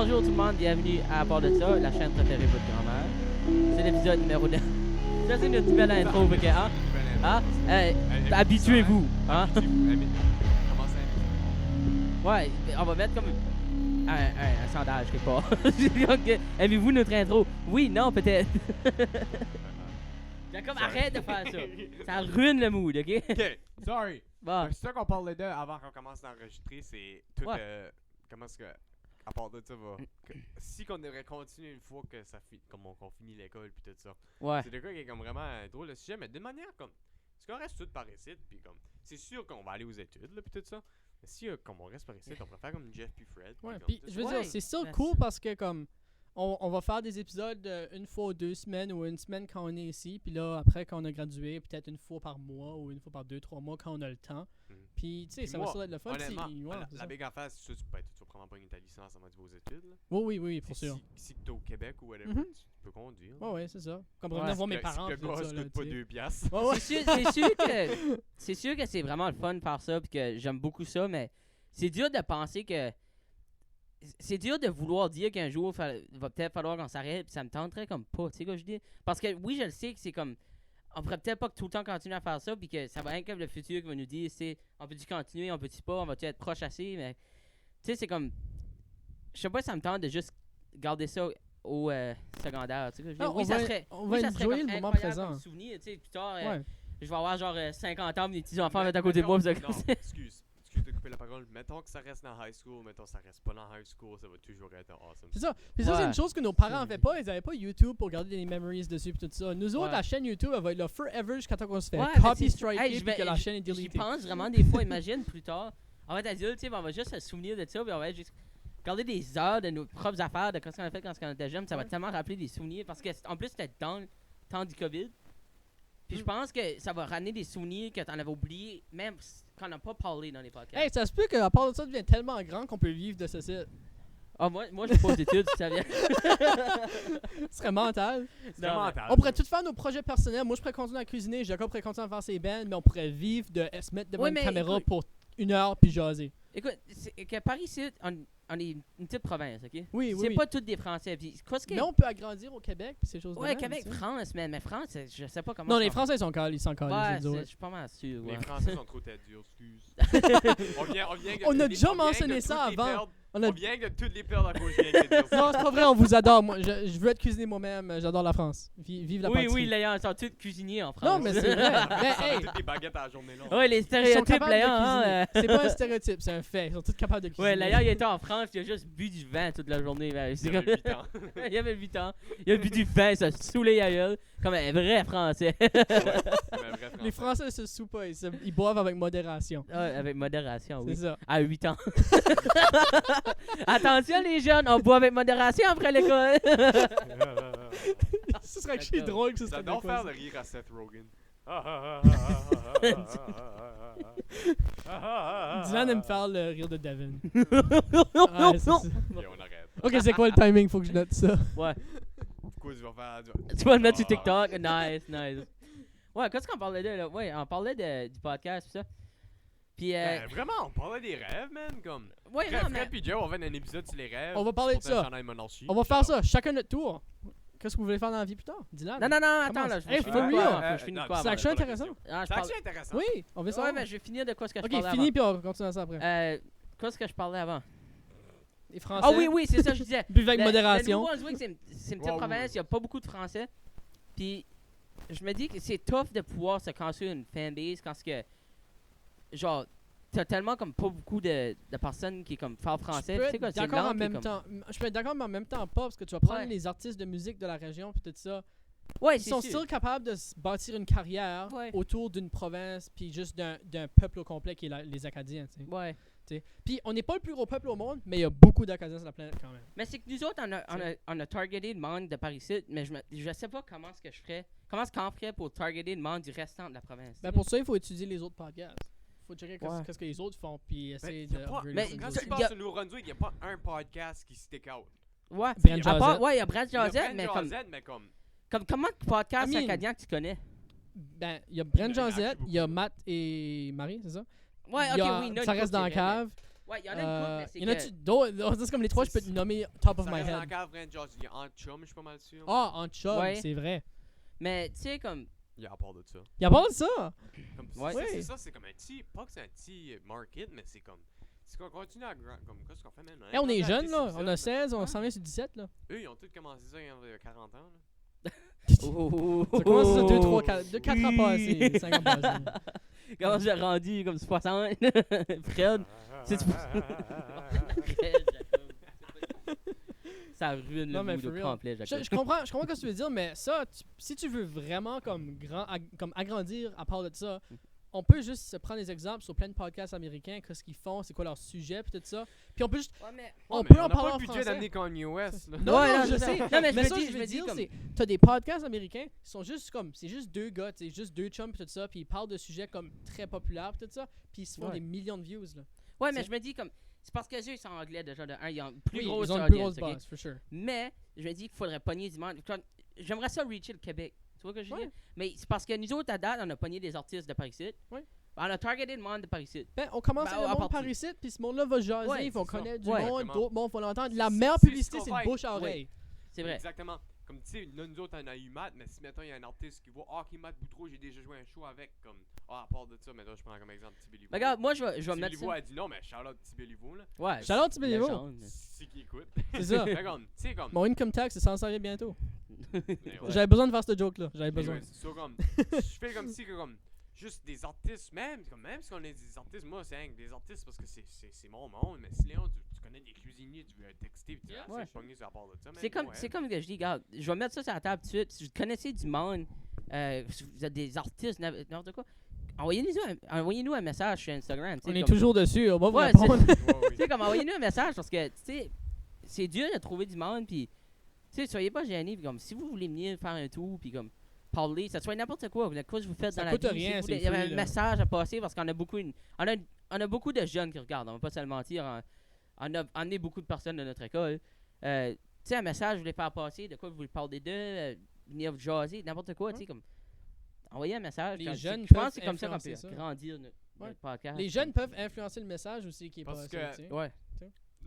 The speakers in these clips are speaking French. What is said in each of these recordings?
bonjour tout le monde, bienvenue à bord de ça, la chaîne préférée de votre grand-mère. C'est l'épisode numéro 9. Ça c'est notre nouvelle intro, fait que, hein? Habituez-vous, hein? Ouais, on va mettre comme un sondage quelque part. Okay. Aimez-vous notre intro? Oui, non, peut-être. Comme arrête de faire ça. Ça ruine le mood, ok? Ok, sorry. Bon. C'est ça qu'on parlait de avant qu'on commence d'enregistrer, c'est tout. Comment est-ce que. À part de ça, si qu'on devrait continuer une fois que ça comme qu'on finit l'école puis tout ça. Ouais. C'est de quoi qui est comme vraiment drôle le sujet, mais d'une manière comme. C'est qu'on reste tout par ici, puis comme. C'est sûr qu'on va aller aux études, là, puis tout ça. Mais si comme on reste par ici, on pourrait faire comme Jeff puis Fred. Ouais, puis je veux dire, c'est still cool parce que comme. On va faire des épisodes une fois ou 2 semaines ou une semaine quand on est ici. Puis là, après, quand on a gradué, peut-être une fois par mois ou une fois par 2-3 mois quand on a le temps. Puis, tu sais, ça va sur être le fun. La big affaire, c'est sûr, tu vas probablement pas ta licence avant de vos études. Là. Oui, pour sûr. Si tu es au Québec ou whatever, tu peux conduire. Oui, c'est ça. Comme revenir voir mes parents. Le gars, ça coûte pas 2 piastres. C'est sûr que c'est vraiment le fun de faire ça. Puis que j'aime beaucoup ça, mais c'est dur de penser que. C'est dur de vouloir dire qu'un jour, il va peut-être falloir qu'on s'arrête, puis ça me tenterait comme pas, tu sais quoi je dis? Parce que oui, je le sais que c'est comme, on pourrait peut-être pas tout le temps continuer à faire ça, puis que ça va rien que le futur qui va nous dire, c'est, on peut-tu continuer, on peut-tu pas, on va-tu être proche assez, mais, tu sais, c'est comme, je sais pas si ça me tente de juste garder ça au secondaire, tu sais quoi je dis? Oui, ça serait, on va enjoyer le moment présent. Comme souvenir, tu sais, plus tard, je vais avoir genre 50 ans, mes petits enfants mettent à côté de moi, non, excuse de couper la parole. Mettons que ça reste dans high school, mettons que ça reste pas dans high school, ça va toujours être awesome. C'est ça. Puis ça, c'est une chose que nos parents n'avaient pas. Ils avaient pas YouTube pour garder des memories dessus et tout ça. Nous autres, la chaîne YouTube, elle va être là forever jusqu'à temps qu'on se fait copy striker puis que la chaîne est deletée. J'y pense vraiment des fois, imagine plus tard. On va être adulte, on va juste se souvenir de ça, puis on va juste garder des heures de nos propres affaires, de ce qu'on a fait quand on était jeune. Ça va tellement rappeler des souvenirs parce que en plus, c'était dans le temps du COVID. Puis je pense que ça va ramener des souvenirs que t'en avais oubliés, même quand on n'a pas parlé dans les podcasts. Hey, ça se peut qu'à part de ça, devient tellement grand qu'on peut vivre de ce site. Ah, moi j'ai pas d'études, ça vient. Ce serait mental. Mental. On pourrait tout faire nos projets personnels. Moi, je pourrais continuer à cuisiner. Jacob pourrait continuer à faire ses bands, mais on pourrait vivre de se mettre devant une caméra pour 1 heure puis jaser. Écoute, que Paris, ici, on est une petite province, ok? Oui. C'est pas toutes des Français. Puis, mais on peut agrandir au Québec puis ces choses-là. Ouais, Québec, France, mais France, je sais pas comment. Non, les Français ils sont calés, ils sont calés. Ouais, je suis pas mal sûr. Les Français sont trop têtes dures, excuse. On a déjà mentionné ça avant. On vient de toutes les perdre à cause de dire ça. Non, c'est pas vrai, on vous adore. Moi, je veux être cuisinier moi-même. J'adore la France. Vive la pâtisserie. Oui, Léon, ils sont tous cuisiniers en France. Non, mais c'est vrai. Mais hey, toutes les baguettes à la journée longue. Ouais, les stéréotypes, Léon. C'est pas un stéréotype, c'est un fait. Ils sont tous capables de cuisiner. Ouais, Léon, il était en France, il a juste bu du vin toute la journée. Il avait 8 ans. Il avait 8 ans. Il a bu du vin, ça saoulait la gueule. Comme un vrai Français. Les Français se saoulent pas, ils boivent avec modération. Ouais, avec modération, oui. C'est ça. À 8 ans. Attention les jeunes, on boit avec modération après l'école. Ce serait que drôle que ce serait. J'adore faire le rire à Seth Rogen. Dylan aime faire le rire de Devin. On arrête. Ok, c'est quoi le timing? Faut que je note ça. Ouais. Pourquoi tu vas faire Tu vas le mettre sur TikTok. Nice. Ouais, qu'est-ce qu'on parlait de là? Ouais, on parlait du podcast et ça. Puis vraiment, on parlait des rêves, man, comme. Ouais, Fred puis Joe, on va faire un épisode sur les rêves. On va parler de ça. On va faire ça, chacun notre tour. Qu'est-ce que vous voulez faire dans la vie plus tard? Dylan. Non, attends là, je finis quoi. C'est action intéressant. C'est action intéressant. Oui, on veut savoir. Ouais, mais je vais finir de quoi ce que je parlais avant. Ok, fini puis on continue ça après. Qu'est-ce que je parlais avant? Les Français. Ah oui, c'est ça que je disais. Buvez avec modération. Le Nouveau-Brunswick, c'est une petite province, il n'y a pas beaucoup de Français. Puis je me dis que c'est tough de pouvoir se construire une fanbase quand que genre t'as tellement comme pas beaucoup de personnes qui comme parlent français. Je peux être d'accord en même temps. Je peux être d'accord mais en même temps pas parce que tu vas prendre les artistes de musique de la région puis tout ça. Ouais, ils sont still capables de bâtir une carrière autour d'une province puis juste d'un peuple au complet qui est les Acadiens, tu sais. Ouais. Puis on n'est pas le plus gros peuple au monde, mais il y a beaucoup d'Acadiens sur la planète quand même. Mais c'est que nous autres, on a targeté le monde de Paris-Sud, mais je sais pas comment est-ce que je ferais. Comment est-ce qu'on ferait pour targeter le monde du restant de la province? Ben pour ça, il faut étudier les autres podcasts. Il faut checker qu'est-ce que les autres font, puis essayer de... Mais quand tu passes sur Nouveau-Brunswick, il n'y a pas un podcast qui stick out. Ouais, Brent Josette. Ouais, il y a Brent Josette, mais comme... Comment de podcasts acadiens que tu connais? Ben, il y a Brent Josette, il y a Matt et Marie, c'est ça? Ouais, ok, oui. Ça reste dans la cave. Ouais, il y en a une couple, mais c'est y en a que... d'autres? C'est comme les trois, je peux te nommer top of Ça my reste head. encore vrai, genre, il y a en chum, je suis pas mal sûr. Ah, en chum, Ouais. c'est vrai. Mais, tu sais, comme... Il y a à part de ça. Il y a pas de ça. Comme, Ouais. c'est ça, c'est comme un petit, pas que c'est un petit market, mais c'est comme, c'est qu'on continue à comme, qu'est-ce qu'on fait maintenant? On est rendu à jeunes, 10 là. On épisodes, a 16, on Ouais. s'en vient sur 17, là. Eux, ils ont tous commencé ça il y a 40 ans, là. Ça commence sur 2, 3, 4 ans passés, 5 ans passés. Comment j'ai rendu comme 60? Fred, c'est ça ruine Non, le mais mood for au real. complet, Jacob. Je comprends ce que tu veux dire, mais ça, si tu veux vraiment comme agrandir à part de ça, on peut juste se prendre des exemples sur plein de podcasts américains, qu'est-ce qu'ils font, c'est quoi leur sujet, puis tout ça. Puis on peut juste, Ouais, mais... on mais peut en a parler pas en le budget français. d'amener Kanye West, là. Non, Ouais, non, non, je c'est sais. ça. Non, mais je me ça, dis- je je veux me dis dire, comme- c'est, t'as des podcasts américains qui sont juste comme, c'est juste deux gars, c'est juste deux chums pis tout ça, puis ils parlent de sujets comme très populaires pis tout ça, puis ils se font Ouais. des millions de views là. Ouais, mais C'est- je me dis comme... C'est parce que eux, ils sont anglais déjà, de un, ils ont une plus Oui, grosse ils ont une plus audience, grosse ok? base, for sure. Mais, je me dis qu'il faudrait pogner du monde. J'aimerais ça reacher le Québec. Tu vois ce que je veux Ouais. dire? Mais c'est parce que nous autres, à date, on a pogné des artistes de Paris-Sud. Ouais. On a targeté le monde de Paris-Sud. Ben, on commence Ben, avec à le monde partir- par ici, puis ce monde-là va jaser, Ouais, ils vont c'est ça. connaître du Ouais. monde, Exactement. d'autres mondes vont l'entendre. La C'est- meilleure c'est ce publicité, qu'on c'est le fait. bouche à oreille. C'est vrai. Exactement. Comme tu sais, nous autres, on a eu Matt, mais si mettons, il y a un artiste qui voit, ok, Matt Boutreau, j'ai déjà joué un show avec, comme, à part de ça, maintenant, je prends comme exemple Petit Béliveau. Ben, regarde, moi, je vais mettre Béliveau ça. a dit non, mais Charlotte Petit Béliveau, là. Ouais. Shout-out Petit Béliveau. légende. C'est qui écoute. C'est ça. Regarde, tu sais, comme. Mon income tax, c'est censé arriver bientôt. Ouais. J'avais besoin de faire ce joke-là. J'avais besoin. Anyways, so, comme, je fais comme si que comme juste des artistes, même si on est des artistes, moi c'est rien que des artistes parce que c'est mon monde, mais si Léon, tu connais des cuisiniers, tu veux texter, puis tu Yeah. vas Ouais. pogner sur la part de ça. C'est comme, c'est comme que je dis, regarde, je vais mettre ça sur la table tout de suite. Si vous connaissez du monde, si vous êtes des artistes, n'importe quoi, envoyez-nous un message sur Instagram. tu sais, On est comme- toujours dessus, on va vous Ouais, répondre. Tu sais, comme envoyez-nous un message parce que, tu sais, c'est dur de trouver du monde, puis, tu sais, soyez pas gênés, puis comme, si vous voulez venir faire un tour, puis comme, parler, ça soit n'importe quoi, quoi que vous faites Ça dans la coûte vie. rien, si vous c'est voulez- il y avait free, un là. message à passer parce qu'on a beaucoup, on a beaucoup de jeunes qui regardent, on va pas se le mentir, on a amené beaucoup de personnes de notre école. Tu sais, un message, vous voulez faire passer, de quoi vous voulez parler d'eux, venir vous jaser, n'importe quoi, tu sais, comme, envoyez un message. Les quand- jeunes je pense peuvent que c'est comme ça qu'on influencer peut ça. grandir notre podcast. Les jeunes peuvent influencer le message aussi qui est Parce passé. que- tu sais. Ouais.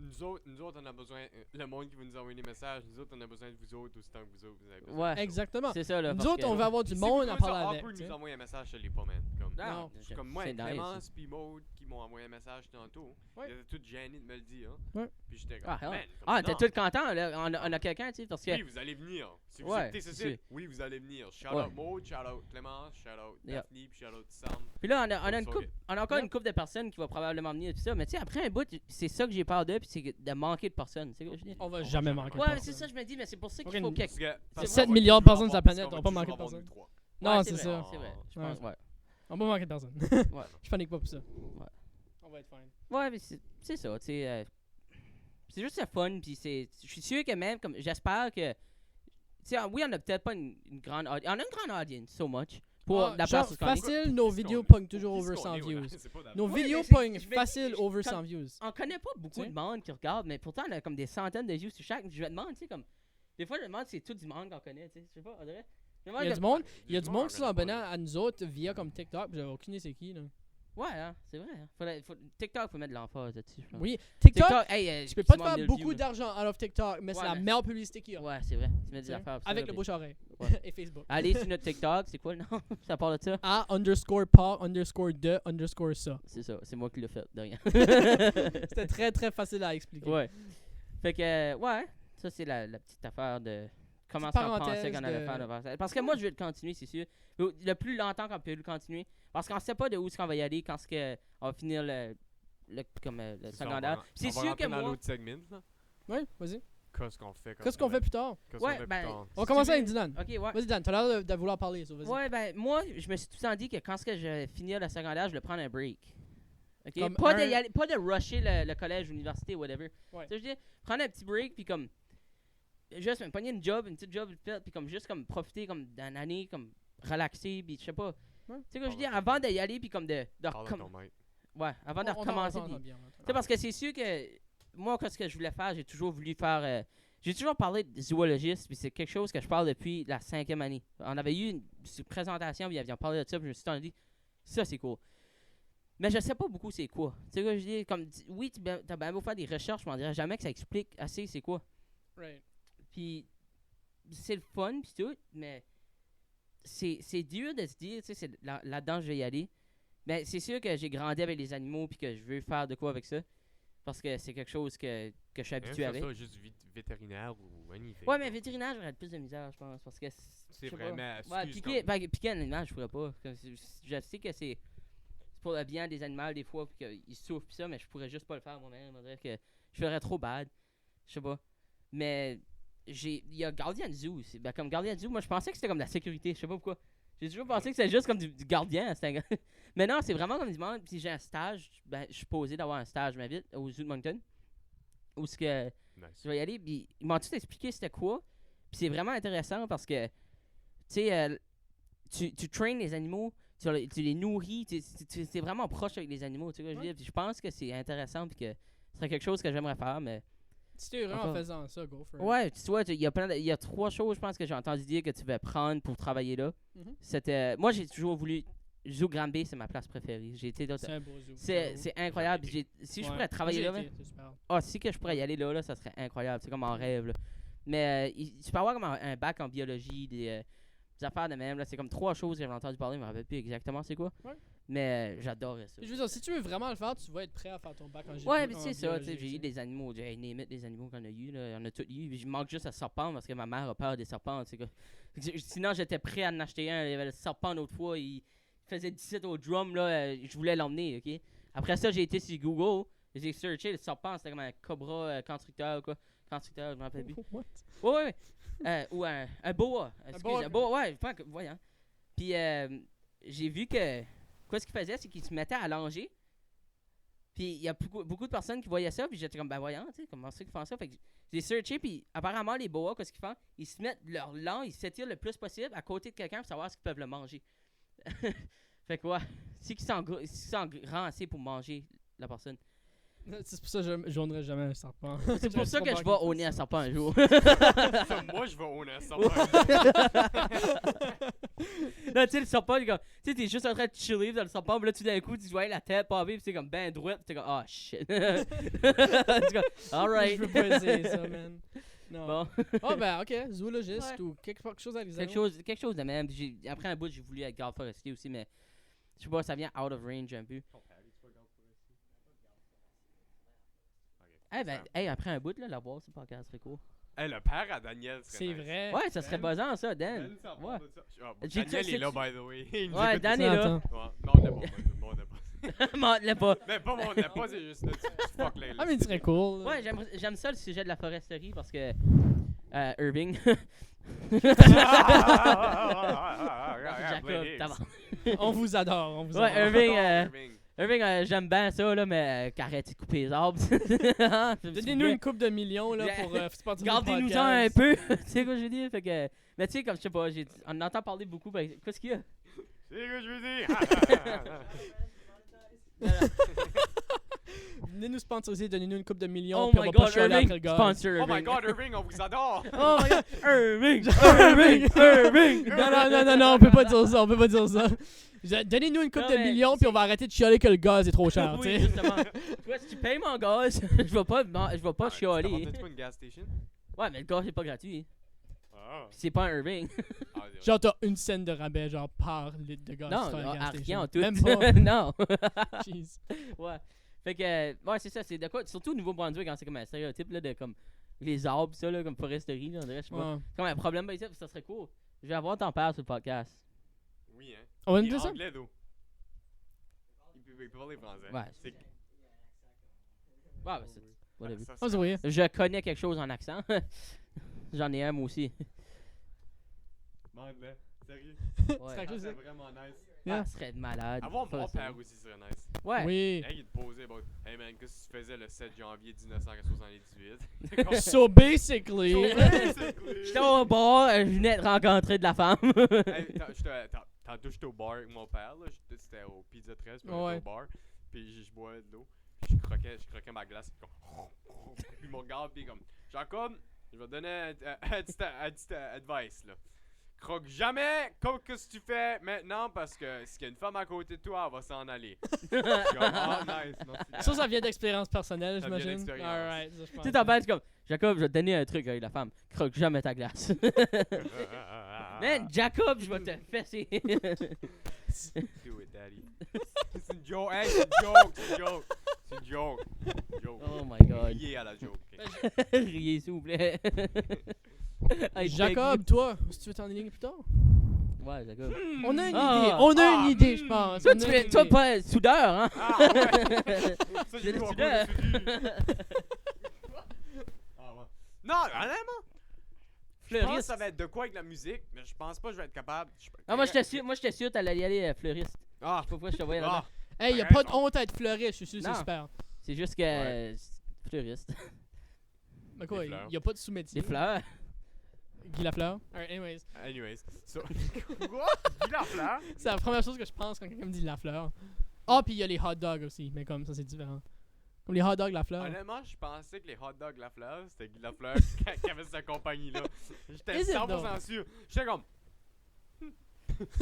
Nous autres, on a besoin, le monde qui veut nous envoyer des messages, nous autres, on a besoin de vous autres aussi tant que vous autres, vous avez besoin. Ouais. Exactement. C'est ça, là. Nous parce autres, que- on va avoir du Si monde vous à trouvez parler ça avec. awkward tu de sais. nous envoyer un message, je l'ai pas, man. Comme, Non. c'est comme moi c'est et nice. Clémence puis Maud qui m'ont envoyé un message tantôt. Ouais. Ils étaient tous gênés de me le dire. Ouais. Puis j'étais comme, Ah, man, ouais. comme, Ah, t'es non. tout content, là. On a quelqu'un, tu sais, parce que. Oui, vous allez venir. Si vous Ouais, écoutez ce c'est site, oui, vous allez venir. Shout Ouais. out Maud, shout out Clémence, shout out Yep. Daphne, puis shout out Sam. Puis là, on a encore Yep. une couple de personnes qui vont probablement venir, tout ça. Mais tu sais, après un bout, c'est ça que j'ai peur d'eux, puis c'est de manquer de personnes. C'est ce que je dis. On va va jamais jamais manquer. de Ouais, mais personne. c'est ça, je me dis, mais c'est pour ça Ok, qu'il faut Parce quelque. que- parce 7 qu'on va millions de toujours personnes sur la avoir- planète, parce on va qu'on pas va manquer de toujours avoir personnes. nous trois. Non, Ouais, c'est vrai, ça. C'est vrai, je Ouais. pense, ouais. On va manquer de personne. Ouais. Je panique pas pour ça. On va être fine. Ouais, mais c'est ça, tu sais. C'est juste le fun, puis je suis sûr que même, comme, j'espère que. Tu sais, oui, on a peut-être pas une grande audience. On a une grande audience, so much. Pour Ah, la genre, place où on est. facile, nos Qu'est-ce vidéos qu'on- pognent toujours qu'est-ce over qu'on 100 est, views. ouais, c'est pas dans- Nos Ouais, vidéos mais c'est- pognent je vais- facile je- over comme- 100 views. On connaît pas beaucoup Tu sais. de monde qui regarde, mais pourtant, on a comme des centaines de views sur chaque. Je me demande, tu sais, comme. Des fois, je me demande si c'est tout du monde qu'on connaît, tu sais. Je sais pas, on dirait. Je me demande Il y a que- du monde, il y a du monde qui sont on connaît abonnés pas. à nous autres via comme TikTok, puis j'avais aucune idée c'est qui là. Ouais, hein, c'est vrai. Hein. TikTok, faut mettre de l'emphase là-dessus. je pense. Oui, TikTok, hey, tu peux pas te excuse-moi, faire 1000 beaucoup views, d'argent out of TikTok, mais c'est Ouais, la mais- meilleure publicité qu'il y a. Ouais, c'est vrai. Tu mets des Tu sais, affaires. pour ça, avec le puis- bouche-oreille Ouais. et Facebook. Allez sur notre TikTok, c'est quoi le nom? Ça parle de ça? _par_de_ça. C'est ça, c'est moi qui l'ai fait, de rien. C'était très très facile à expliquer. Ouais. Fait que, ouais, ça c'est la petite affaire de comment Petite ça pensait parenthèse qu'on allait de- faire le podcast. Parce que moi, je vais le continuer, c'est sûr. Le plus longtemps qu'on peut le continuer. Parce qu'on sait pas de où est-ce qu'on va y aller quand on va finir le C'est ça, secondaire. C'est on va sûr rentrer que dans moi... l'autre segment, là. Ouais, vas-y. Qu'est-ce qu'on fait? Qu'est-ce qu'on fait plus tard? Qu'est-ce qu'on Ouais, fait ben, plus tard? On va Si commencer tu avec veux- Dylan. Ok, ouais. Vas-y Dan, t'as l'air de vouloir parler, ça, vas-y. Ouais, ben, moi, je me suis tout le temps dit que quand je vais finir le secondaire, je voulais prendre un break. Ok? Comme Pas, un- pas de rusher le collège, l'université, whatever. Ouais. Tu sais, je veux dire, prendre un petit break, puis comme. Juste me pogner une petite job, puis comme juste comme profiter comme d'une année, comme relaxer, puis je sais pas. Ouais. Tu sais, que je veux dire, avant d'y aller, puis comme de Parle de ton maître. ouais, avant de On t'entend recommencer. puis- bien, on Tu t'entend. sais, parce que c'est sûr que moi, qu'est-ce que je voulais faire, j'ai toujours voulu faire. J'ai toujours parlé de zoologiste, puis c'est quelque chose que je parle depuis la 5e année. On avait eu une présentation, puis ils avaient parlé de ça, puis je me suis dit, ça c'est cool. Mais je sais pas beaucoup c'est quoi. Tu sais quoi je dis? Comme, oui, t'as bien beau faire des recherches, mais on dirait jamais que ça explique assez c'est quoi. Right. Puis c'est le fun, puis tout, mais c'est dur de se dire, tu sais, c'est là-dedans je vais y aller. Mais c'est sûr que j'ai grandi avec les animaux, puis que je veux faire de quoi avec ça. Parce que c'est quelque chose que je suis habitué avec. ça juste vétérinaire ou anything. Ouais, mais vétérinaire, j'aurais plus de misère, je pense. Parce que C'est je sais vrai, pas. mais Ouais, excuse piquer un animal, je pourrais pas. Je sais que c'est pour le bien des animaux, des fois, puis qu'ils souffrent, pis ça, mais je pourrais juste pas le faire moi-même. On dirait que je ferais trop bad. Je sais pas. Mais il y a Guardian Zoo aussi. Ben, comme Guardian Zoo, moi je pensais que c'était comme de la sécurité. Je sais pas pourquoi. J'ai toujours pensé que c'était juste comme du gardien. Mais non, c'est vraiment comme du monde. Puis j'ai un stage. Ben, je suis posé d'avoir un stage, je m'invite, au Zoo de Moncton. Où ce que Nice. je vais y aller. Puis ils m'ont tout expliqué c'était quoi. Puis c'est vraiment intéressant parce que, tu sais, tu traînes les animaux, tu les nourris, c'est vraiment proche avec les animaux. Tu sais, Ouais. je pense que c'est intéressant. Puis que ce serait quelque chose que j'aimerais faire. Mais Si t'es heureux en Encore. faisant ça, go for it. ouais, tu vois, il y a 3 choses, je pense, que j'ai entendu dire que tu vas prendre pour travailler là. Mhm. C'était. Moi, j'ai toujours voulu. Zoo Granby, c'est ma place préférée. J'ai été là. C'est un beau zoo. C'est incroyable. Si je pourrais travailler là, c'est super. si que je pourrais y aller là, ça serait incroyable. C'est comme un rêve. Là. Mais tu peux avoir comme un bac en biologie, des affaires de même. Là. C'est comme 3 choses que j'ai entendu parler, je me rappelle plus exactement c'est quoi. Ouais. Mais j'adorais ça. Je veux dire, si tu veux vraiment le faire, tu vas être prêt à faire ton bac en Ouais, en mais c'est ça, tu sais, biologie, j'ai eu des animaux, j'ai name it, des animaux qu'on a eu, là, on a tous eu, puis je manque juste à serpent parce que ma mère a peur des serpents, tu sais. Sinon, j'étais prêt à en acheter un, il y avait le serpent l'autre fois, il faisait 17 au drum, là, je voulais l'emmener, ok. Après ça, j'ai été sur Google, j'ai searché, le serpent, c'était comme un cobra constructeur ou quoi, constructeur, je m'en rappelle plus. What? Ouais. Ou un boa, boa. un boa, ouais, voyons. Puis j'ai vu que, quoi ce qu'il faisait, c'est qu'il se mettait à allonger. Puis il y a beaucoup de personnes qui voyaient ça, puis j'étais comme, ben voyons, tu sais, comment c'est qu'ils font ça? Fait que j'ai searché, puis apparemment, les boas, qu'est-ce qu'ils font? Ils se mettent leur langue, ils s'étirent le plus possible à côté de quelqu'un pour savoir s'ils peuvent le manger. Fait que, ouais, c'est qu'ils sont grands assez pour manger la personne. C'est pour ça que je n'aurais jamais un serpent. C'est pour ça que je vais au nez un serpent un jour. Ça, moi, je vais au Non, tu sais, le serpent, il est comme, tu sais, t'es juste en train de chiller dans le serpent, puis là, tout d'un coup, tu vois la tête pas vivre, c'est comme ben droit, pis t'es comme, oh shit. Alright. Je veux pas essayer ça, man. Non. Bon. Oh, ben, ok, zoologiste Ouais. ou quelque chose avec les Quelque chose de même. Après un bout, j'ai voulu être garde forestier aussi, mais je sais pas, ça vient out of range un peu. Après un bout, là, la voir, c'est pas grave, ça serait cool. Hey, le père à Daniel serait C'est nice. vrai. Ouais, ça serait Ben, buzzant, ça, Dan. Dan, ça Ouais. parle de ça. Ah, bon, J'ai- Daniel c'est- est là, by the way. Il nous Ouais, écoute. Dan est là. Attends. Ouais. Non, on l'a pas. Mens-le pas. Mais pas on l'a pas, c'est juste là, tu fuck les. Ah, mais il serait cool. Ouais, j'aime ça le sujet de la foresterie parce que. Irving. Jacob, t'as On vous adore, on vous Ouais, adore. Irving, Irving, j'aime bien ça, là, mais qu'arrête de couper les arbres. Donnez-nous une coupe de millions là, pour sponsoriser le Gardez-nous-en un podcast. peu. Tu sais quoi je veux dire? Fait que. Mais tu sais, comme je sais pas, on entend parler beaucoup. Ben, qu'est-ce qu'il y a? C'est ce que je veux dire. Venez nous sponsoriser, donnez-nous une coupe de millions. Oh puis on my va pas god, chialer Irving! après le gaz. Sponsor Oh my Irving. god, Irving, on vous adore. Oh my god! Irving! Irving! Non, on peut pas dire ça, on peut pas dire ça. Donnez-nous une coupe Non, de mais millions, puis on va arrêter de chialer que le gaz est trop cher, tu Oui, sais. justement. Toi, si tu payes mon gaz, je vais pas chialer. T'as pas une gas station? Ouais, mais le gaz, c'est pas gratuit. Ah. Puis c'est pas un Irving. Genre, t'as une scène de rabais, genre, par litre de gaz. Non, sur un gas rien station. en tout. Même pas. Non. Jeez. Ouais. Fait que, ouais, c'est ça, c'est de quoi, surtout au Nouveau-Brunswick, quand c'est comme un stéréotype, là, de comme, les arbres, ça, là, comme foresterie, là, on dirait, je sais pas. Ouais. C'est comme un problème, ben, ça serait cool. Je vais avoir ton père sur le podcast. Oui, hein. On va Il nous est dire ça? anglais, d'où? Il peut parler français. Ouais. C'est- Ouais, ben, c'est, whatever. ça, Oh, c'est vrai. Je connais quelque chose en accent. J'en ai un, moi aussi. Demande-le. Sérieux. Ouais. C'est Ça quelque serait chose. vraiment nice. Ah, ce serait malade. Avoir Pas mon ça. père aussi serait nice. Ouais. Oui. Hey, il te posait, bon, hey man, qu'est-ce que tu faisais le 7 janvier 1978? So basically. J'étais au bar, je venais de rencontrer de la femme. Hey, tantôt j'étais au bar avec mon père, là. C'était au Pizza 13, puis on Ouais. était au bar. Puis je bois de l'eau. Puis je croquais ma glace. Puis il me regarde, puis comme, Jacob, je vais te donner un petit advice, là. croque jamais comme que ce que tu fais maintenant parce que s'il y a une femme à côté de toi, elle va s'en aller. Je suis comme, oh, nice, merci. Ça vient d'expérience personnelle, Ça vient j'imagine. d'expérience. Alright, ça, je Tu pense. sais, ton père, c'est comme, Jacob, je vais te donner un truc avec la femme. Croque jamais ta glace. Man, Jacob, je vais te fesser. Do it, daddy. C'est une joke. Hey, c'est une joke. C'est une joke. C'est une joke. Joke. Oh my god. Riez à la joke. ok? Riez, s'il vous plaît. I beg Jacob, toi, si tu veux t'en ligne plus tard. you. Ouais, Jacob. On a une Ah. idée. On a Ah. une idée, je pense. Toi, On a tu une es, toi, idée. pas soudeur, hein? Ah, ouais. Ça, J'ai j'ai vu un peu soudeur. dessus. Ah, ouais. Non, honnêtement. Je pense que Fleuriste. ça va être de quoi avec la musique, mais je pense pas que je vais être capable. Ah, moi, j'étais sûr, t'allais y aller fleuriste. Ah, Je sais pas pourquoi je te voyais là-dedans. Hey, y a T'as pas de raison. honte à être fleuriste, je suis sûr que c'est Non. super. C'est juste que. Ouais. Fleuriste. Mais quoi, Des fleurs. y a pas de sous-métier. Des fleurs. Guy Lafleur. Alright, anyways. anyways. So, quoi? Guy Lafleur? C'est la première chose que je pense quand quelqu'un me dit Lafleur. Ah, puis il y a les hot dogs aussi, mais comme ça, c'est différent. Comme les hot dogs Lafleur. Honnêtement, je pensais que les hot dogs Lafleur, c'était Guy Lafleur qui avait cette compagnie-là. J'étais Is it 100% sûr. J'étais comme.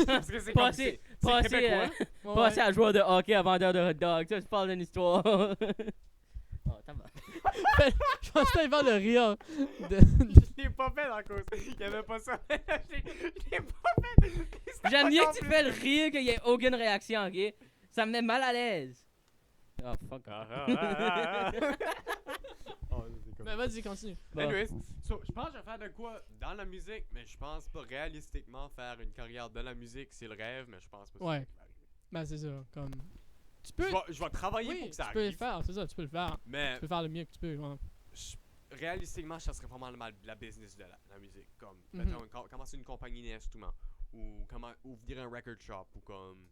Parce que c'est Pas comme. assez, C'est pas assez, québécois. Ouais, pas ouais. assez à joueur de hockey à vendeur de hot dog. Ça, je parle d'une histoire. Oh, t'as mal. Je pense que t'allais faire le rire. Je l'ai pas fait dans la cause. Il y avait pas ça. Je l'ai pas fait. C'était J'aime mieux encore que tu plus- fais le rire qu'il y ait aucune réaction, ok? Ça me met mal à l'aise. Oh, fuck off. Oh, c'est comme- Mais vas-y, continue. Bon. Anyways, so, je pense que je vais faire de quoi dans la musique, mais je pense pas réalistiquement faire une carrière dans la musique. C'est le rêve, mais je pense pas que Ouais. c'est ça qui va arriver. Ben, c'est ça. Comme. Tu peux. Je vais travailler Oui, pour que ça tu peux le arrive. faire, c'est ça, tu peux le faire. Mais Tu peux faire le mieux que tu peux. Ouais. réalistiquement, ça serait vraiment la business de la musique. Comme, Mhm. mettons, commencer une compagnie d'instruments. Ou ouvrir un record shop. Ou comme.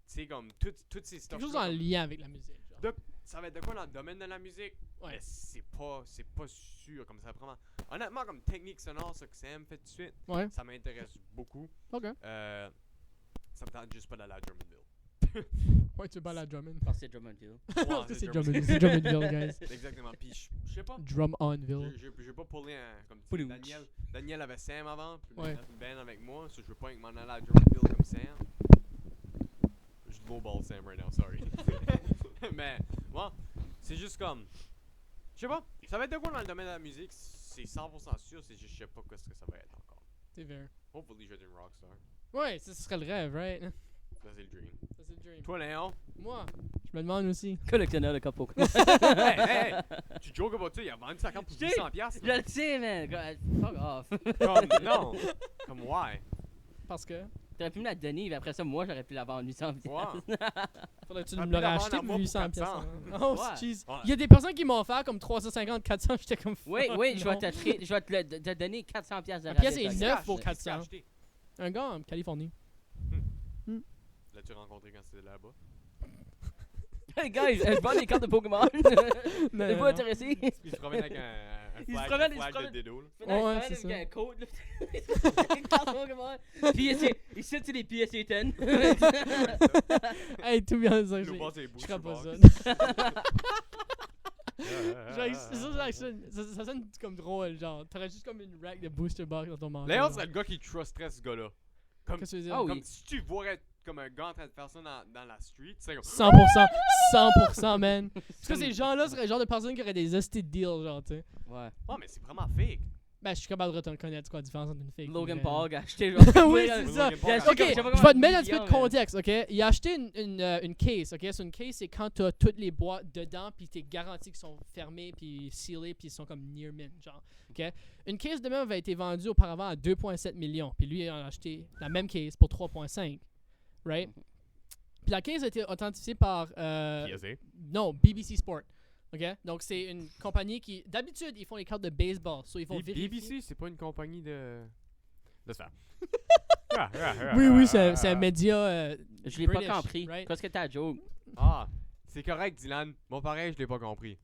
Tu sais, comme, toutes ces stuff. Quelque chose en lien avec la musique. Genre. Ça va être de quoi dans le domaine de la musique? Ouais. Mais c'est pas sûr. Comme ça, vraiment. Honnêtement, comme technique sonore, ça que Sam fait tout de suite, Ouais, ça m'intéresse beaucoup. ok. Ça me tente juste pas d'aller à Drummondville. Ouais, tu veux pas la Drummond. Parce que c'est Drummondville. Parce que c'est Drummondville. Drummondville, guys. Exactement. Puis je sais pas. Drum Onville. J'ai pas pullé un. Comme tu sais, Poulouch. Daniel avait Sam avant. Puis Ouais. il a fait une band avec moi. So je veux pas m'en aller à Drummondville comme Sam. Je lowball Sam right now, sorry. Mais, bon, c'est juste comme. Je sais pas. Ça va être de quoi dans le domaine de la musique? C'est 100% sûr. C'est juste, je sais pas qu'est-ce que ça va être encore. C'est vrai. Hopefully, je vais être une rockstar. Ouais, ça ce serait le rêve, right? Ça, c'est le dream. Ça, c'est le dream. Toi, Léon? Moi, je me demande aussi. Collectionneur de capos. hey, tu jokes about ça, il a vendu sa carte pour Je sais. 800 piastres. Je le sais, man. Fuck off. Comme, non. Comme, why? Parce que. T'aurais pu me la donner, et après ça, moi, j'aurais pu la vendre 800 Wow. Faudrait que tu T'aurais me pu la l'aurais vendre acheté à moi pour pour 800 pièces. 400. Oh, Ouais. jeez. Ouais. Il y a des personnes qui m'ont offert comme 350, 400. J'étais comme. Oui, fuck, oui, je vais non. je vais te donner 400 pièces de La pièce rabais, est ça. neuve Qu'est-ce pour que t'as acheté? 400. Qu'est-ce que t'as acheté? Un gars en Californie. L'as-tu rencontré quand c'était là-bas? Hey guys, je vends des cartes de Pokémon. Non, T'es non, pas non. intéressé? Il se promène avec un Il se flag, promène, un il se flag promène. de Dedo, là. Ouais, c'est ça. Il y a un code, là. Des cartes Pokémon. PSA, ici, c'est des PSA 10. Hey, tout bien ça. Il Je nous passe les bouts serais sur pas le ça. bord. Genre, ça sonne comme drôle, genre. T'aurais juste comme une rack de booster box dans ton manteau. Léon genre. serait le gars qui trusterait ce gars-là. Comme, Qu'est-ce que tu veux dire? Ah oui. comme si tu voyais comme un gars en train de faire ça dans la street, tu sais comme... 100%, 100%, man. Parce que ces gens-là seraient le genre de personnes qui auraient des hosties de deals, genre, tu sais. Ouais. Oh, mais c'est vraiment fake. Ben, je suis capable de reconnaître c'est quoi la différence entre une fake. Logan et- Paul a acheté genre. Oui, c'est ça. Logan Paul Il a a acheté Ok, comme, je sais pas vais comment, te mettre un petit peu de million, mais- contexte, ok? Il a acheté une case, ok? C'est une case, c'est quand t'as toutes les boîtes dedans, puis t'es garanti qu'ils sont fermés, puis scellés, puis ils sont comme near mint, genre, ok? Une case de même avait été vendue auparavant à 2,7 millions, puis lui, il a acheté la même case pour 3,5, right? Puis la case a été authentifiée par, PSA. non, BBC Sport, ok? Donc c'est une compagnie qui, d'habitude, ils font les cartes de baseball, so ils vont vérifier. BBC, c'est pas une compagnie de... De ça. Oui, c'est un média. Je l'ai pas British, compris. right? Qu'est-ce que t'as, joke? Ah, c'est correct, Dylan. Bon, pareil, je l'ai pas compris.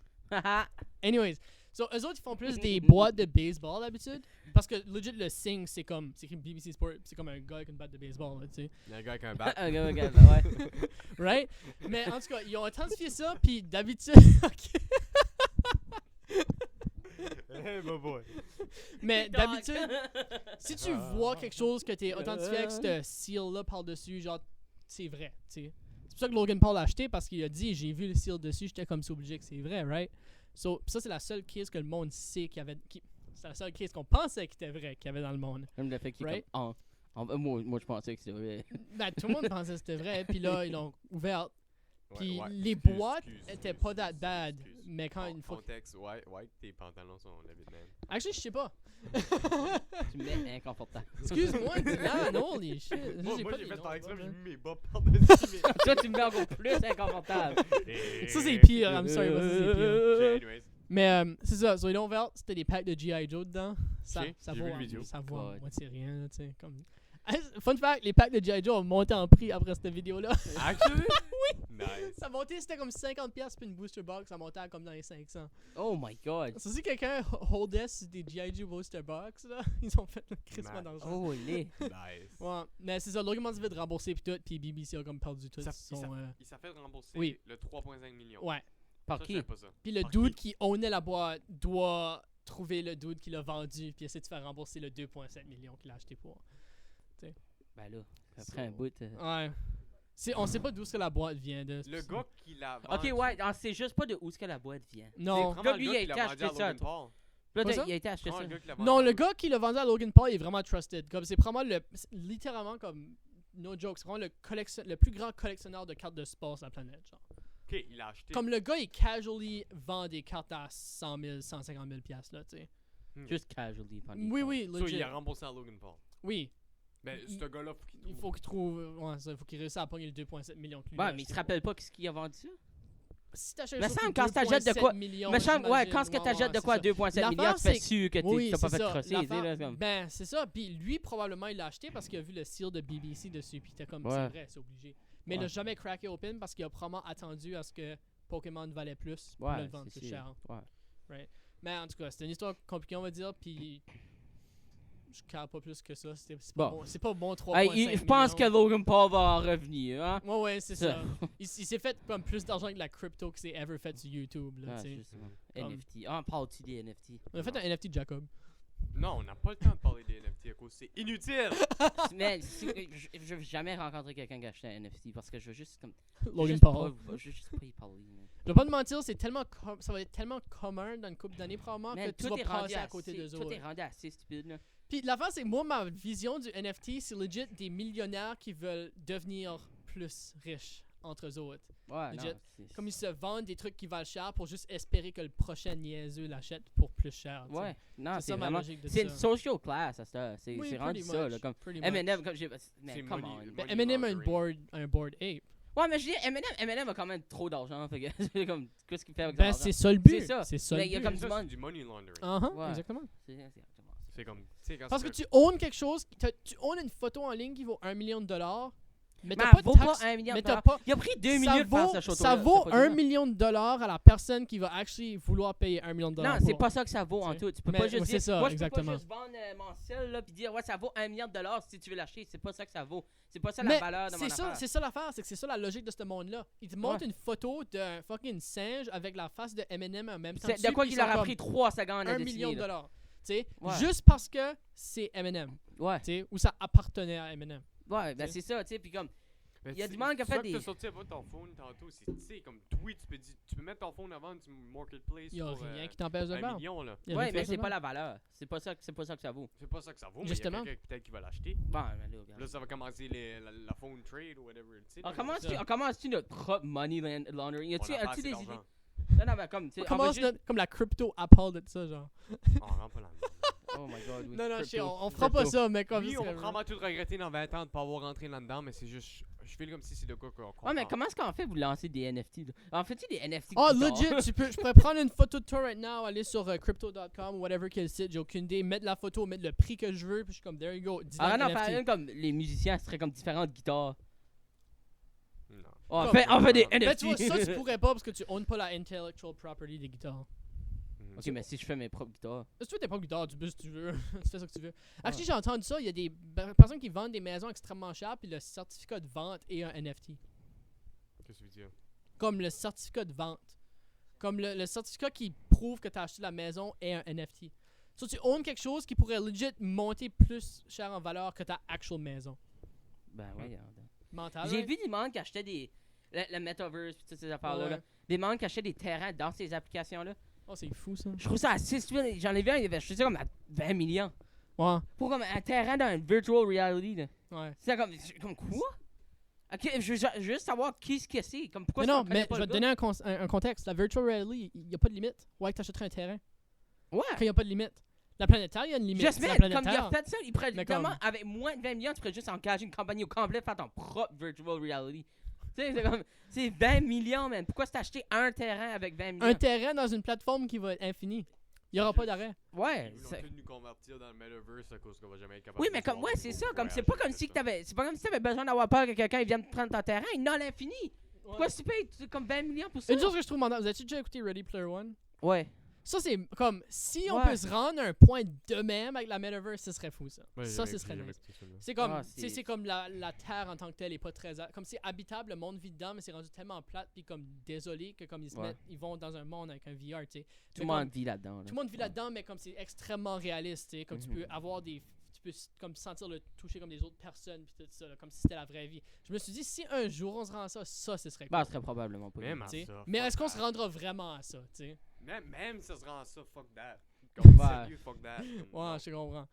Anyways, so eux autres ils font plus des boîtes de baseball d'habitude. Parce que legit le signe c'est comme, c'est écrit BBC Sport, c'est comme un gars avec une batte de baseball, là, tu sais. Il y a un gars avec un bat. Ok, ouais. Right? Mais en tout cas, ils ont authentifié ça, puis d'habitude. Ok. Bah boy. Mais d'habitude, si tu vois quelque chose que t'es authentifié avec ce seal-là par-dessus, genre, c'est vrai, tu sais. C'est pour ça que Logan Paul l'a acheté, parce qu'il a dit, j'ai vu le seal dessus, j'étais comme c'est obligé que c'est vrai, right? So, ça, c'est la seule case que le monde sait qu'il y avait... C'est la seule case qu'on pensait qu'il était vrai, qu'il y avait dans le monde. Même le fait qu'il est Right? comme moi, je pensais que c'était vrai. Ben, tout le monde pensait que c'était vrai, puis là, ils l'ont ouvert. Puis Ouais, les excuse, boîtes excuse, étaient excuse, pas that excuse, bad, excuse. mais quand une fois... Contexte, ouais, tes pantalons sont levés de même. Actually, je sais pas. Tu me mets inconfortable. Excuse-moi, Dylan, holy shit. Moi, pas j'ai les fait noms, par exprès, là. j'ai mis mes bas par-dessus mes... Toi, tu me mets encore plus inconfortable. Ça, c'est pire, I'm sorry, mais ça, c'est pire. Anyways. Mais c'est ça, sur les longs verts, c'était des packs de G.I. Joe dedans. Ça, Ok, ça j'ai vaut, vu le vidéo. ça vaut à God. moitié rien, là, tu sais. Comme... Fun fact, les packs de G.I. Joe ont monté en prix après cette vidéo-là. Actually? Oui! Nice. Ça montait, c'était comme 50$ puis une booster box, ça montait à comme dans les 500. Oh my god. Ça, si quelqu'un holdait sur des G.I. Joe booster box, là, ils ont fait le crissement Man. d'argent. Oh, les. Nice. Ouais, mais c'est ça, Logan Paul s'est fait rembourser puis tout, puis BBC a comme perdu tout Il son... s'est fait rembourser Oui. le 3,5 millions. Ouais. Par Ça, je qui? savais pas ça. Puis le Par dude qui ownait la boîte doit trouver le dude qui l'a vendu puis essayer de faire rembourser le 2,7 millions qu'il a acheté pour. Ben là, après un bout. Ouais. On sait pas d'où est-ce que la boîte vient de. Le gars qui l'a Ok, vendu... ouais, c'est juste pas de où est-ce que la boîte vient. Non. C'est Là, vraiment lui, le il a gars été qui l'a vendu à acheté ça, Logan Paul. Là, Pas ça? il a été acheté Vraiment ça. le gars qui l'a vendu Non, à le Logan gars qui l'a vendu à Logan Paul est vraiment trusted. Comme c'est vraiment littéralement comme no joke, c'est vraiment le plus grand collectionneur de cartes de sport sur la planète, genre. Ok, il a acheté... Comme le gars, il casually vend des cartes à 100 000, 150 000 piastres, là, tu sais. Juste casually. Oui, oui, So, legit. il a remboursé à Logan Paul. Oui. Ben, Il- ce gars-là, faut qu'il Il trouve... faut qu'il trouve. Ouais, ça, il faut qu'il réussisse à pogner le 2,7 millions que lui. Ouais, a mais il acheté se rappelle pas qu'est-ce qu'il a vendu ça? pour. Si t'achètes Me quelque chose semble pour quand t'achètes de quoi- 2,7 millions, Me semble, ouais, j'imagine. quand que t'achètes de ouais, quoi à c'est ça. 2,7 milliards, L'affaire, tu fais c'est- sûr que Oui, t'as pas c'est fait ça. crosser. tu sais, là, L'affaire- comme- Ben, c'est ça. Puis lui, probablement, il l'a acheté parce qu'il a vu le seal de BBC dessus. Puis il était comme, Ouais. c'est vrai, c'est obligé. Mais il Ouais. n'a jamais craqué open parce qu'il a probablement attendu à ce que Pokémon valait plus pour Ouais, le vendre c'est plus sûr. cher. Ouais. Mais en tout cas, c'était une histoire compliquée, on va dire. Puis je carre pas plus que ça. C'est Bon. pas bon. C'est pas bon 3,5 Hey, je pense que millions. Logan Paul va en revenir, hein? Ouais, c'est Ça. ça. Il s'est fait comme plus d'argent que la crypto que c'est ever fait sur YouTube. Là, Ah, tu sais. justement. Comme- NFT. Ah, on parle-tu des NFT? On a fait un NFT de Jacob. Non, on n'a pas le temps de parler des NFT à cause c'est inutile! Mais je veux jamais rencontrer quelqu'un qui a acheté un NFT parce que je veux juste comme. Logan juste Paul. je veux juste pas y parler. man. Je vais pas te mentir, c'est tellement ça va être tellement commun dans une couple d'années probablement Man, que tu tout vas est rendu passer à côté d'eux tout autres. est rendu assez stupide, là. Puis l'affaire c'est moi ma vision du NFT, c'est legit des millionnaires qui veulent devenir plus riches entre eux autres. Ouais, non. Legit. c'est- Comme ils se vendent des trucs qui valent cher pour juste espérer que le prochain niaiseux l'achète pour plus cher. tu sais. Ouais, non, C'est c'est ça ma vraiment. logique de C'est une ça. social class à ça. C'est Oui, rendu pretty ça, much, là. Comme pretty much. Eminem, comme j'ai. Mais C'est come money- on. Mais money Eminem a laundering. un board ape. Ouais, mais je dis, Eminem a quand même trop d'argent. Fait que, c'est comme, qu'est-ce qu'il fait avec Ben l'argent? c'est ça le but. C'est ça. C'est ça Mais le il y a but. comme Ça, du c'est monde. du money laundering. Ouais. Exactement. C'est exactement ça. C'est comme... tu sais, quand Parce que c'est tu owns quelque chose, tu owns une photo en ligne qui vaut $1 million, mais Mais t'as elle pas de vaut taxe. pas 1 million mais de t'as dollars. pas. Il a pris 2 Ça minutes de faire vaut, cette photo. ça vaut $1 million à la personne qui va actually vouloir payer $1 million. Non, c'est pas ça que ça vaut en Tu tout. Tu peux Mais- pas juste ouais, dire. c'est ça, Moi, je exactement. peux pas juste vendre mon sel là puis dire ouais, ça vaut $1 million si tu veux l'acheter. C'est pas ça que ça vaut. C'est pas ça la Mais valeur de mon c'est ça, affaire. c'est ça l'affaire, c'est que c'est ça la logique de ce monde-là. Ils te montrent une photo d'un fucking singe avec la face de Eminem en même temps. C'est de quoi qu'il leur a pris 3 secondes à $1 dessiner. million. Tu là. sais, Ouais. juste parce que c'est Eminem, Ouais, tu sais, ou ça appartenait à Eminem. ouais, ben T'sais. c'est ça, tu sais, puis comme. Ben, Il y a c'est- du monde qui a c'est fait ça que des- t'as sorti avec ton phone tantôt, c'est, tu sais, comme tweet, tu peux mettre ton phone avant du marketplace Il y a pour rien qui t'empêche de le 1 faire. million, là. Y a rien Ouais, qui mais t'empêche de c'est le pas faire. la valeur. C'est pas ça que ça vaut. C'est pas ça que ça vaut, mais Justement. il y a quelqu'un peut-être qui va l'acheter. Bon, mais là, regarde. Là, ça va commencer la phone trade ou whatever, tu sais. On là, commence-tu ça. on commence-tu notre propre money laundering? Y on a pas a-tu assez des d'argent. idées? Non, non, mais comme, tu On sais, on va commence juste. comme la crypto Apple de ça, genre. On rentre pas là-dedans. Oh my god, oui. Non, non, je sais, Crypto. on fera pas ça, mais comme Oui, ça on va serait- probablement tout regretter dans 20 ans de pas avoir rentré là-dedans, mais c'est juste, je feel comme si c'est de quoi qu'on Ouais, mais comment est-ce qu'on fait vous lancer des NFT? Là? En fait-tu des NFT? Oh, guitares? legit, je pourrais prendre une photo de toi right now, aller sur crypto.com ou whatever quel site, j'ai aucune idée, mettre la photo, mettre le prix que je veux, puis je suis comme, there you go, Ah non, NFT. faire une comme les musiciens, ce serait comme différentes guitares. Non. Oh, Comme- on fait des Mais NFT. tu vois, ça, tu pourrais pas parce que tu owns pas la intellectual property des guitares. Ok, mais si je fais mes propres guitares. Si tu veux tes propres guitares, tu peux si tu veux, tu fais ça que tu veux. Actually, j'ai entendu ça, il y a des personnes qui vendent des maisons extrêmement chères, puis le certificat de vente est un NFT. Qu'est-ce que tu veux dire? Comme le certificat de vente. Comme le certificat qui prouve que tu as acheté la maison est un NFT. So, tu owns quelque chose qui pourrait legit monter plus cher en valeur que ta actual maison. Ben, regarde. Mental, J'ai right? vu des gens qui achetaient le Metaverse et toutes ces affaires-là. Ouais. Là. Des gens qui achetaient des terrains dans ces applications-là. Oh, c'est fou, ça. Je trouve ça assez stupide. J'en ai vu un, il avait acheté ça comme à 20 millions. Ouais. Pour comme un terrain dans une virtual reality. Là. Ouais. C'est comme quoi? Ok, je veux juste savoir qui ce que c'est. Comme pourquoi Mais ça, non, on connaît mais pas je le vais te gars? donner un contexte. La virtual reality, il n'y a pas de limite. Ouais, que tu achèterais un terrain. Ouais. Quand il n'y a pas de limite. La planète Terre, il y a une limite. Just C'est la man, planète comme il a Terre. fait ça, il pourrait Mais vraiment, comme- avec moins de 20 millions, tu pourrais juste engager une compagnie au complet pour faire ton propre virtual reality. Tu sais, c'est 20 millions, man. Pourquoi t'as acheté un terrain avec 20 millions? Un terrain dans une plateforme qui va être infinie. Il n'y aura pas d'arrêt. Ouais. Ils c'est- voulaient nous convertir dans le metaverse à cause qu'on va jamais être capable Oui, de mais comme, voir ouais, des c'est beaux ça. Comme, c'est voyages pas comme et si tout que c'est pas comme si t'avais besoin d'avoir peur que quelqu'un vienne te prendre ton terrain. Non, l'infini. Pourquoi tu payes comme 20 millions pour ça? Une chose que je trouve mentale, vous avez déjà écouté Ready Player One? Ouais. Ça, c'est comme, si on Ouais. peut se rendre à un point de même avec la metaverse, ce serait fou, ça. Ouais, Ça, j'ai ce jamais serait écouté nice. celui-là. C'est comme, Ah, tu sais, c'est- c'est comme la Terre en tant que telle est pas très... Comme c'est habitable, le monde vit dedans, mais c'est rendu tellement plate, puis comme désolé, que comme Ouais. ils vont dans un monde avec un VR, tu sais. Tout Mais le monde comme- vit là-dedans. là. Tout le monde vit là-dedans, mais comme c'est extrêmement réaliste, tu sais. Comme tu peux avoir des... Tu peux comme sentir le toucher comme des autres personnes, puis tout ça, là, comme si c'était la vraie vie. Je me suis dit, si un jour on se rend à ça, ce serait cool. Bah, ce serait probablement pas. Même lui. à tu sais. ça, Mais fuck est-ce qu'on that. se rendra vraiment à ça, tu sais? Même si ça se rend à ça, fuck that. Comme Ouais. sérieux, fuck that. Comme, Ouais, non. je comprends.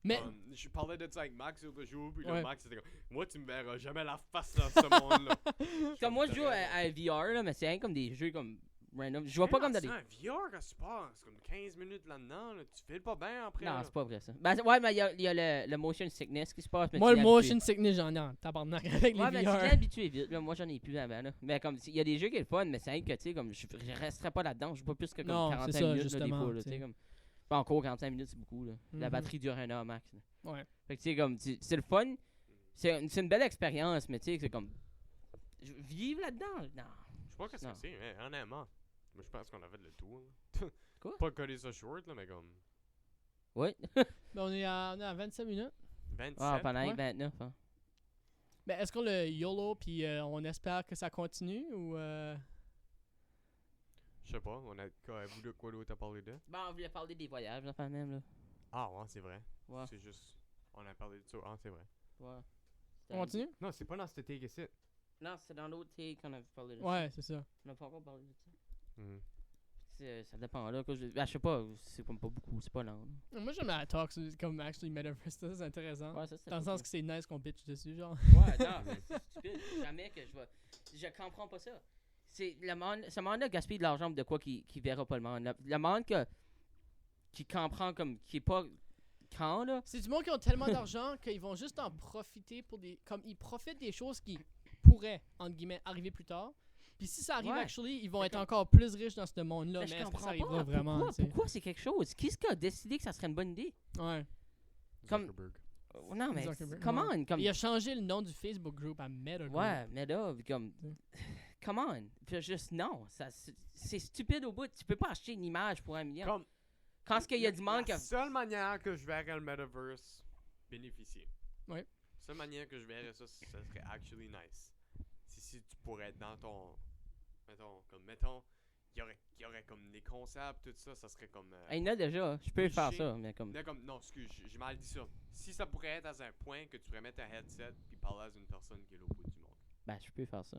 Mais... Je parlais de ça avec Max l'autre jour, puis là, Ouais. Max était comme, moi tu me verras jamais la face dans ce monde-là. Comme moi, je joue à VR, là, mais c'est rien comme des jeux comme random. Je vois pas comme dans des. C'est un VR quand tu passes, comme 15 minutes là-dedans, là, tu files pas bien après. Non, là. c'est pas vrai ça. Ben, ouais, mais il y a le motion sickness qui se passe. mais Moi, tu le l'es habitué. motion sickness, j'en ai en tabarnak avec Ouais, les mais tu t'es VR. habitué vite. Là. Moi, j'en ai plus avant. Là. Mais comme, il y a des jeux qui sont le fun, mais c'est rien que, tu sais, comme, je resterais pas là-dedans. Je joue pas plus que comme Non, 45 c'est ça, minutes, là, des justement, fois. Là, tu tu sais, sais. comme, pas encore 45 minutes, c'est beaucoup. Là. La Mhm. batterie dure 1 heure max. Là. Ouais. Fait que, tu sais, comme, c'est le fun. C'est une belle expérience, mais tu sais, c'est comme. Vivre là-dedans? Non. Je sais pas qu'est-ce Non. que c'est, mais honnêtement. Moi, je pense qu'on a fait le tour. Là. Quoi? Pas coller ça short, là, mais comme Oui. Ben, on est à 27 minutes. 27. Ah, pendant ouais. 29. Hein. Ben, est-ce qu'on le YOLO, puis on espère que ça continue, ou... Je sais pas, on a vous de quoi d'autre à parler de? Bon, on voulait parler des voyages, enfin, même. Là. Ah ouais, c'est vrai. Ouais. C'est juste, on a parlé de ça. Ah, c'est vrai. Ouais. On continue? Non, c'est pas dans cette take ici. Non, c'est dans l'autre take qu'on a parlé de ça. Ouais, c'est ça. On n'a pas encore parlé de ça. Mhm. Ça dépend là. Ben, je sais pas, c'est comme pas beaucoup, c'est pas long. là. Moi, j'aime la talk, comme actually Metaverse, ça, c'est intéressant. Ouais, ça, c'est Dans le pas sens que c'est nice qu'on bitch dessus, genre. cool. Ouais, non, mais c'est stupide. Jamais que je vais. Je comprends pas ça. C'est le monde, ce monde-là gaspille de l'argent pour de quoi qui verra pas le monde. Le monde qui comprend comme, qui est pas quand là. C'est du monde qui ont tellement d'argent qu'ils vont juste en profiter pour des... Comme, ils profitent des choses qui pourraient, entre guillemets, arriver plus tard. Puis si ça arrive, Ouais. actually, ils vont Mais être comme- encore plus riches dans ce monde-là. Mais Mais je est-ce que comprends ça arrivera pas. vraiment, Pourquoi, tu sais? pourquoi c'est quelque chose? Qui est-ce qui a décidé que ça serait une bonne idée? Ouais. Comme- Zuckerberg. Non, mais Zuckerberg, come ouais. on, comme. Il a changé le nom du Facebook group à Meta Group. Ouais, mais là, comme. Ouais. Come on. Puis juste, non. C'est stupide au bout. Tu peux pas acheter une image pour 1 million. Comme, Quand est-ce qu'il y a du monde qui La a. seule manière que je verrais le metaverse bénéficier. Ouais. La seule manière que je verrais ça, ça serait actually nice. C'est si tu pourrais être dans ton. Mettons, il y aurait comme des concepts, tout ça, ça serait comme. Il y en a déjà. Je peux faire Cliché. ça, mais comme. Non, excuse, j'ai mal dit ça. Si ça pourrait être à un point que tu pourrais mettre un headset puis parler à une personne qui est l'autre bout du monde. Ben, je peux faire ça.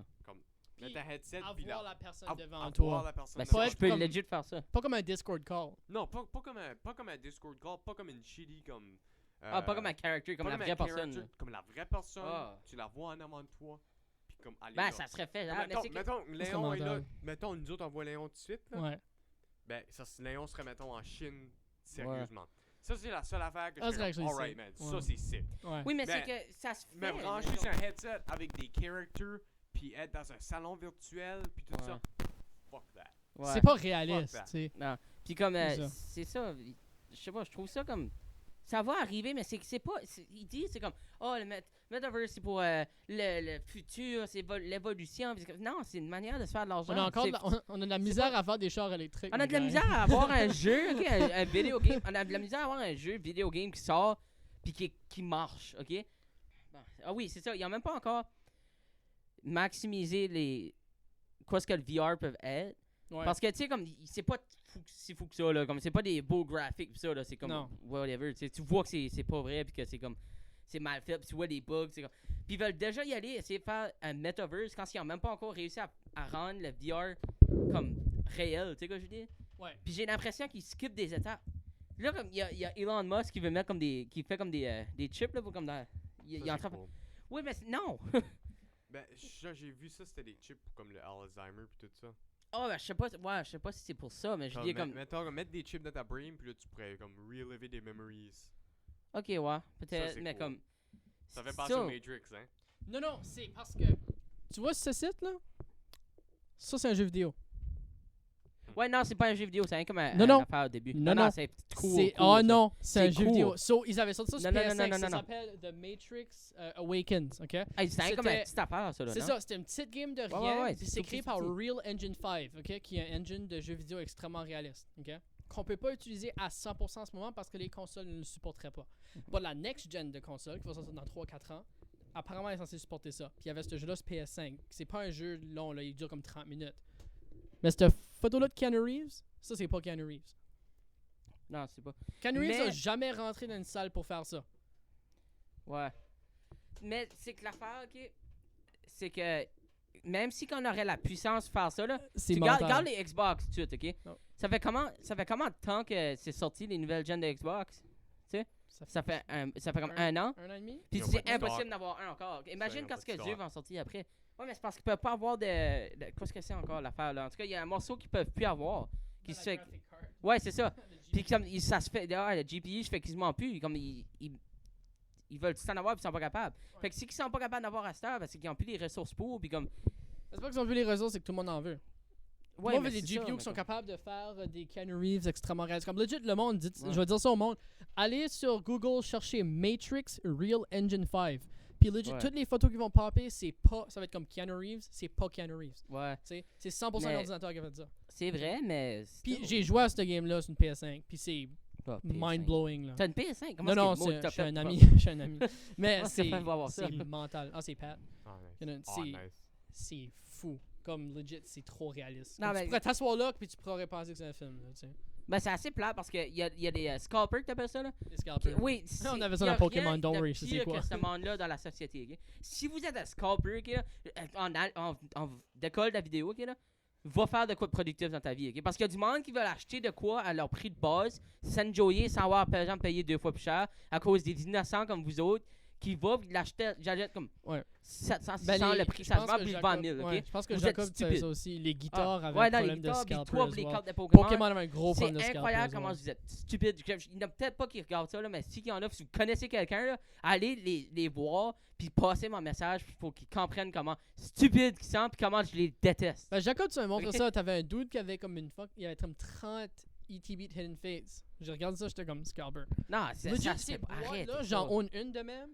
Puis Mettre un headset puis avoir la personne devant avoir toi. la personne Ben, devant Pas je être peux comme- legit faire ça. Pas comme un Discord call. Non, pas comme un Discord call, pas comme une shitty comme. Ah, pas comme un character, comme pas la un vraie personne. character, là. Comme la vraie personne, Ah. tu la vois en avant de toi, puis comme aller Ben, là. ça serait fait. Comme Ah, mais c'est que- mettons, Léon est là. mental. Mettons, nous autres, on voit Léon tout de suite. Là. Ouais. Ben, Léon serait, mettons, en Chine, sérieusement. Ça, c'est la seule affaire que Ah, je c'est fais comme, actually alright, man, sick. ça, Ouais. c'est sick. Ouais. Oui, mais Ben, c'est que ça se fait. Mais brancher mais sur un headset avec des characters, puis être dans un salon virtuel, puis tout Ouais. ça, fuck that. Ouais. C'est pas réaliste, Fuck that. tu sais. Non. Puis comme, C'est ça. c'est ça. Je sais pas, je trouve ça comme. Ça va arriver, mais c'est pas. Il dit, c'est comme. Oh, le Metaverse, c'est pour le futur, c'est l'évolution. Puis c'est comme- Non, c'est une manière de se faire de l'argent. On a encore C'est- de la, on a de la misère à faire des chars électriques. On a de la les gars. misère à avoir un jeu, ok, un vidéo game. On a de la misère à avoir un jeu vidéo game qui sort puis qui marche, ok? Bon. Ah oui, c'est ça. Ils ont même pas encore maximisé les. Quoi ce que le VR peut être. Ouais. Parce que, tu sais, comme, c'est pas si fou que ça, là. Comme, c'est pas des beaux graphiques, pis ça, là. C'est comme, Non. whatever. Tu vois que c'est pas vrai, pis que c'est comme, c'est mal fait, pis tu vois des bugs. C'est comme... Puis ils veulent déjà y aller, essayer de faire un metaverse quand ils ont même pas encore réussi à rendre le VR comme réel, tu sais quoi je veux dire? Ouais. Puis j'ai l'impression qu'ils skippent des étapes. Là, comme, il y a Elon Musk qui veut mettre comme qui fait comme des chips, là, pour comme dans. Il est en train de. Cool. Oui, mais non! Ben, j'ai vu ça, c'était des chips pour comme le Alzheimer pis tout ça. Oh, ben, je sais pas si c'est pour ça, mais je dis comme. Mettons, mettre des chips dans ta brain, puis là, tu pourrais comme reliver des memories. Ok, ouais, peut-être, c'est mais cool. comme. Ça fait penser ça. au Matrix, hein. Non, c'est parce que. Tu vois ce site-là? Ça, c'est un jeu vidéo. Ouais, non, c'est pas un jeu vidéo, c'est rien comme un Non. affaire au début. Non. c'est cool. C'est cool, ça. non, c'est un C'est jeu cool. vidéo. So, ils avaient sorti ça sur Non, PS5, non. ça s'appelle The Matrix Awakens, ok? Hey, c'est rien comme une C'était- petite affaire, ça, là. C'est non? ça, c'était une petite game de Ouais, rien, ouais, puis c'est c'est tout créé petit, par petit. Real Engine 5, ok? Qui est un engine de jeu vidéo extrêmement réaliste, ok? Qu'on peut pas utiliser à 100% en ce moment parce que les consoles ne le supporteraient pas. Pas la next gen de console, qui va sortir dans 3-4 ans, apparemment elle est censée supporter ça. Puis il y avait ce jeu-là sur PS5. C'est pas un jeu long, là, il dure comme 30 minutes. Mais cette photo-là de Keanu Reeves, ça c'est pas Keanu Reeves. Non, c'est pas. Keanu Reeves Mais- a jamais rentré dans une salle pour faire ça. Ouais. Mais c'est que l'affaire, ok, c'est que même si qu'on aurait la puissance de faire ça, là, C'est tu mental. regardes les Xbox tout de suite, ok? Non. Ça fait comment de temps que c'est sorti les nouvelles gens de Xbox? Ça fait comme un an. Un an et demi? Puis Ils ont c'est pas de impossible stock. d'avoir un encore. Imagine ils ont quand pas ce que de Dieu stock. va en sortir après. Ouais, mais c'est parce qu'ils peuvent pas avoir de qu'est-ce que c'est encore l'affaire là? En tout cas, il y a un morceau qu'ils peuvent plus avoir. Qui se fait. Ouais, c'est ça. Puis comme ça se fait, le GPU, je fais quasiment plus. Comme ils veulent tout en avoir puis ils sont pas capables. Fait que si ils sont pas capables d'avoir à cette heure, parce qu'ils ont plus les ressources pour, puis comme. C'est pas qu'ils ont vu les réseaux, c'est que tout le monde en veut. Ouais, Moi, mais des c'est GPU ça, qui mais sont comme- capables de faire des Keanu Reeves extrêmement réalistes. Comme legit, le monde dit, Ouais. je vais dire ça au monde, allez sur Google chercher Matrix Real Engine 5. Puis legit, Ouais. toutes les photos qui vont popper, c'est pas, ça va être comme Keanu Reeves, c'est pas Keanu Reeves. Ouais, Tu sais, c'est 100% Mais- l'ordinateur qui a fait ça. c'est vrai, mais. Puis still. j'ai joué à ce game-là sur une PS5, puis c'est Ah, PS5. mind-blowing là. T'as une PS5? Comment Non, est-ce que le mot je suis un top ami, top? je suis un ami. Mais Comment ça c'est fait de voir ça? mental. Ah, c'est Pat. Ah, nice. Il y en a- Ah, c'est- nice. C'est fou. Comme legit, c'est trop réaliste. Non, Comme mais- tu pourrais t'asseoir là, puis tu pourrais penser que c'est un film. Là, tu sais. Ben, c'est assez plat parce qu'il y a des scalpers, t'appelles ça, là? Les scalpers. Oui, On avait y ça a dans Pokémon, rien don't de worry, je sais pire quoi. que ce monde-là dans la société, ok? Si vous êtes un scalper, ok, là, en décolle de la vidéo, ok, là, va faire de quoi de productif dans ta vie, ok? Parce qu'il y a du monde qui veut acheter de quoi à leur prix de base, s'enjoyer sans avoir, par exemple, payé 2 fois plus cher à cause des innocents comme vous autres qui vont l'acheter, j'achète comme Ouais. 700, 600 Ben, le prix, je ça se pense vend que plus de Jacob- 20 000, ok? ouais, je pense que Vous Jacob êtes disait stupide. ça aussi. Les guitares avaient Ouais, un dans les problème de guitares, puis scalpers. toi, les ouais. cartes de Pokémon. Pokémon avait un gros problème de C'est scalpers. incroyable ouais. comment vous êtes stupides. Il n'y en a peut-être pas qui regardent ça, là, mais si il y en a, si vous connaissez quelqu'un, là, allez les voir, puis passez mon message, puis il faut qu'ils comprennent comment stupides ils sont, puis comment je les déteste. Ben, Jacob, tu m'as montré Ok. ça. T'avais un dude qui avait comme une fuck. Il avait comme 30 ETB de Hidden Fates. J'ai regardé ça, j'étais comme scalper. Non, c'est Legit, ça, ces c'est pas arrête. boîtes-là, j'en own une de même.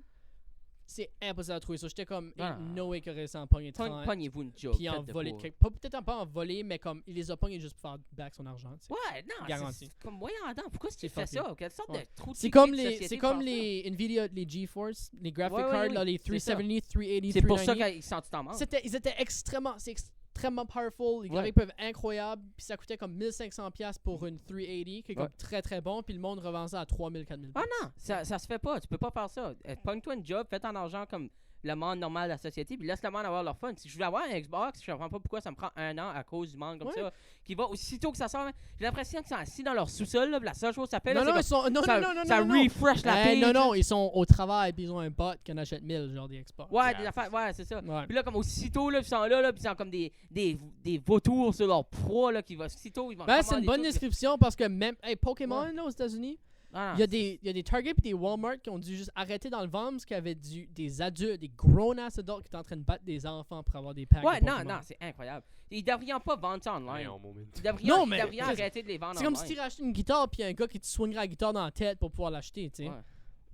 C'est impossible à trouver ça. J'étais comme, Ah. no way qu'il aurait réussi à en pogner 30. Pognez-vous une joke. Puis en faites de voler de quoi. quelque pas peut-être pas en voler, mais comme il les a pognés juste pour faire back son argent. tu sais. Ouais, non, Garanti. c'est comme voyons attends, pourquoi tu C'est fais fucké. ça? Quelle sorte Ouais. de trou de C'est cul comme de les, société c'est de comme faire ça? les Nvidia, les GeForce, les graphic Ouais, ouais, cards, oui, là, les c'est ça. 370, 380, C'est pour ça 390. qu'ils sont tout en manque. Ils étaient extrêmement, c'est extrêmement powerful. Les Ouais. graphics peuvent être incroyables. Puis ça coûtait comme 1500$ pour une 380, qui est comme Ouais. très très bon. Puis le monde revend ça à 3000, 4000$. Ah non, ça se fait pas. Tu peux pas faire ça. Pogne-toi une job, fais ton argent comme le monde normal de la société, puis laisse le monde avoir leur fun. Si je voulais avoir un Xbox, je comprends pas pourquoi ça me prend un an à cause du monde comme Ouais. ça. Qui va aussitôt que ça sort, hein, j'ai l'impression qu'ils sont assis dans leur sous-sol, là, puis la seule chose que ça fait, là, Non, non, c'est ils sont. Non, comme, ça, non, non, ça non, non. refresh la page. Non, non, ils sont au travail. Puis ils ont un bot qui en achète 1000, genre des Xbox. Ouais, Yeah, des affaires, ouais, c'est ça. Ouais. Puis là, comme aussitôt, là, puis ils sont là, puis ils sont comme des vautours sur leur proie, là, qui va aussitôt, ils vont Ben, c'est une commander bonne tout, description parce que même. Hey, Pokémon, Ouais. là, aux États-Unis, Ah, il y a des Target et des Walmart qui ont dû juste arrêter dans le vendre parce qu'il y avait des adultes, des grown-ass adultes qui étaient en train de battre des enfants pour avoir des packs. ouais, de non, Pokémon. non, c'est incroyable. Ils devraient pas vendre ça online. Rien au moment. Ils devraient, Non, ils mais- devraient arrêter de les vendre C'est comme online. si tu rachetais une guitare puis un gars qui te swingerait la guitare dans la tête pour pouvoir l'acheter, tu sais. Ouais.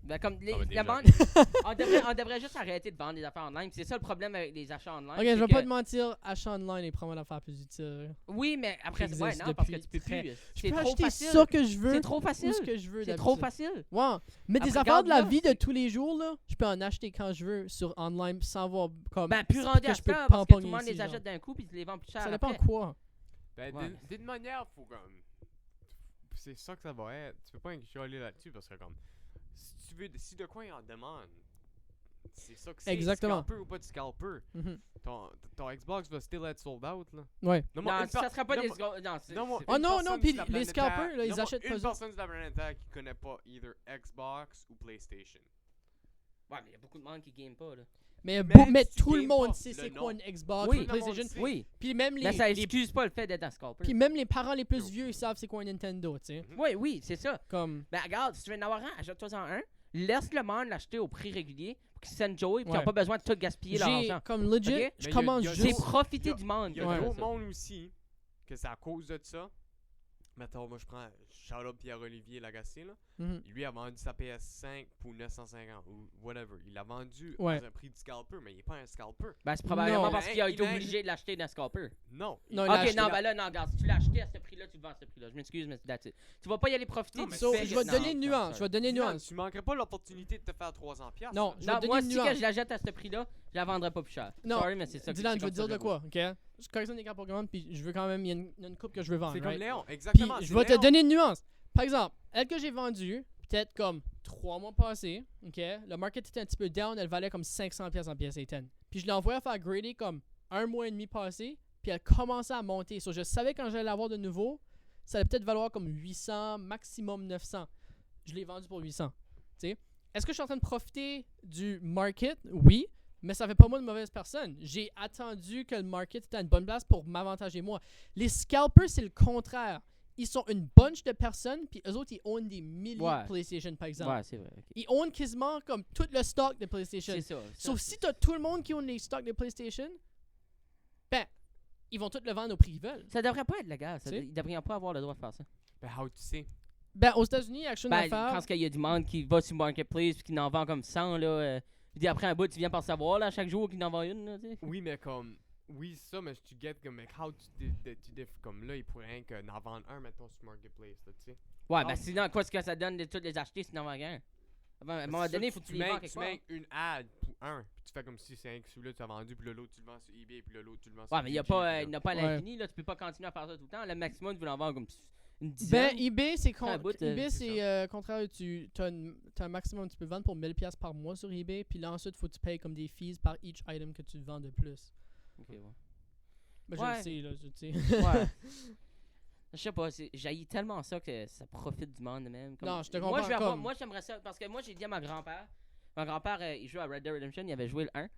Ben, comme les, Ah, ben, la déjà. bande, on devrait juste arrêter de vendre des affaires online. C'est ça le problème avec les achats online. Ok, c'est je vais que- pas te mentir, achat online est probablement l'affaire plus utile. Oui, mais après, qui ouais, existe non, parce que depuis tu peux très- plus. Je C'est peux trop acheter facile. ça que je veux, C'est trop ou facile. ce que je veux. C'est trop d'habitude. facile. Ouais, mais des Après, affaires de la regarde vie là. de tous les jours, là, je peux en acheter quand je veux sur online sans voir comme. Ben, plus c'est rendu que à je peux ça, pas en parce que tout le pogner monde ici, les genre. achète d'un coup puis tu les vends plus cher Ça dépend après. quoi. Ben, Ouais. d'une manière, faut comme. C'est ça que ça va être. Tu peux pas chialer là-dessus parce que, comme. Si de quoi il en demande, c'est ça que c'est. Exactement. Scalper ou pas de scalper. Mhm. Ton Xbox va still être sold out, là. Ouais. Non, Non, ça sera pas des... Non, Non, Oh non, non, puis les scalpers, là, ils achètent achètent pas une ça. personne sur la planète Terre qui connaît pas either Xbox ou PlayStation. Ouais, mais il y a beaucoup de monde qui game pas, là. Mais si tu tout le games monde pas, sait le c'est nom. quoi une Xbox, Oui. une PlayStation. sait. Oui, Puis même mais ça les excuse pas le fait d'être un scalper. puis même les parents les plus vieux, ils savent c'est quoi un Nintendo, tu sais. Oui, c'est ça. Comme Ben regarde, si tu veux en avoir un, achète-toi-en un. Laisse le monde l'acheter au prix régulier pour qu'ils se sentent joy et qu'ils Ouais. n'ont pas besoin de tout gaspiller leur j'ai argent. comme legit, Ok? je Mais commence y a- C'est juste profiter y a- du monde. Il y a Ouais. d'autres monde aussi que c'est à cause de ça. Mettons, moi je prends shout-out Pierre-Olivier Lagacé, là. Mhm. Lui a vendu sa PS5 pour 950 ou whatever. Il l'a vendu Ouais. dans un prix de scalper, mais il est pas un scalper. Ben c'est probablement Non. parce qu'il a été Il a- obligé de l'acheter d'un scalper. Non. Non, il l'a Ok, acheté non, là. ben là, non, regarde, si tu l'as acheté à ce prix-là, tu le vends à ce prix-là. Je m'excuse, mais that's it. Tu vas pas y aller profiter Non, du mais So, fait je que- vais te non, donner une non, nuance, je vais te donner une Dylan, nuance. tu manquerais pas l'opportunité de te faire 300$. Non, là. je vais Non, te moi, donner une si que nuance. je l'achète à ce prix-là, je la vendrai pas plus cher. Non, Sorry, mais c'est ça. Dylan, c'est je veux te comme dire ça de que quoi, ok? Je correctionne les cartes Pokémon, puis je veux quand même, il y a une coupe que je veux vendre, C'est comme right? Léon, Puis exactement. je c'est vais te Léon. donner une nuance. Par exemple, elle que j'ai vendue, peut-être comme 3 mois passés, ok? Le market était un petit peu down, elle valait comme 500$ en pièces A10. Puis je l'ai envoyée à faire grader comme 1 mois et demi passé, puis elle commençait à monter. So, je savais quand j'allais l'avoir de nouveau, ça allait peut-être valoir comme 800, maximum 900. Je l'ai vendue pour 800. Tu sais? Est-ce que je suis en train de profiter du market? Oui. Mais ça fait pas moi de mauvaise personne. J'ai attendu que le market était à une bonne place pour m'avantager moi. Les scalpers, c'est le contraire. Ils sont une bunch de personnes, puis eux autres, ils own des milliers Ouais. de PlayStation, par exemple. Ouais, c'est vrai. ok. Ils own quasiment comme tout le stock de PlayStation. C'est ça. Sauf si t'as tout le monde qui own les stocks de PlayStation, ben, ils vont tout le vendre au prix qu'ils veulent. Ça devrait pas être légal. Tu sais? Ils devraient pas avoir le droit de faire ça. Ben, how tu sais? Ben, aux États-Unis, Action Ben, Affaires. quand il y a du monde qui va sur Marketplace et qui en vend comme 100, là. Je dis après un bout, tu viens par savoir, là, chaque jour qu'il en vend une, là, tu sais. Oui, mais comme. Oui, ça, mais tu get comme. Mais how tu comme là, il pourrait rien que n'en vendre un, mettons, sur Marketplace, là, tu sais. Ouais, Ah. ben sinon, quoi, ce que ça donne de tous les acheter, sinon, on vend un. À un moment donné, il faut que tu les vends quelque tu part. mets une ad pour un, puis tu fais comme si c'est un que celui-là tu as vendu, puis l'autre tu le vends sur eBay, puis l'autre tu le vends sur Ouais, mais il n'y a Kijiji, pas, puis il n'y a pas à Ouais. l'infini, là. Tu peux pas continuer à faire ça tout le temps. Le maximum, tu veux en vendre comme une dizaine. Ben, eBay, c'est Un bout, eBay, c'est c'est contraire. T'as un maximum, tu peux vendre pour 1000$ par mois sur eBay, puis là, ensuite, faut que tu payes comme des fees par each item que tu vends de plus. Ok, ouais. Ben, Ouais. je le sais, là, je sais. Ouais. Je sais pas, j'haïs tellement ça que ça profite du monde de même. Comme- Non, je te Moi, comprends, je vais avoir- comme- moi, j'aimerais ça, parce que moi, j'ai dit à mon grand-père, il jouait à Red Dead Redemption, il avait joué le 1.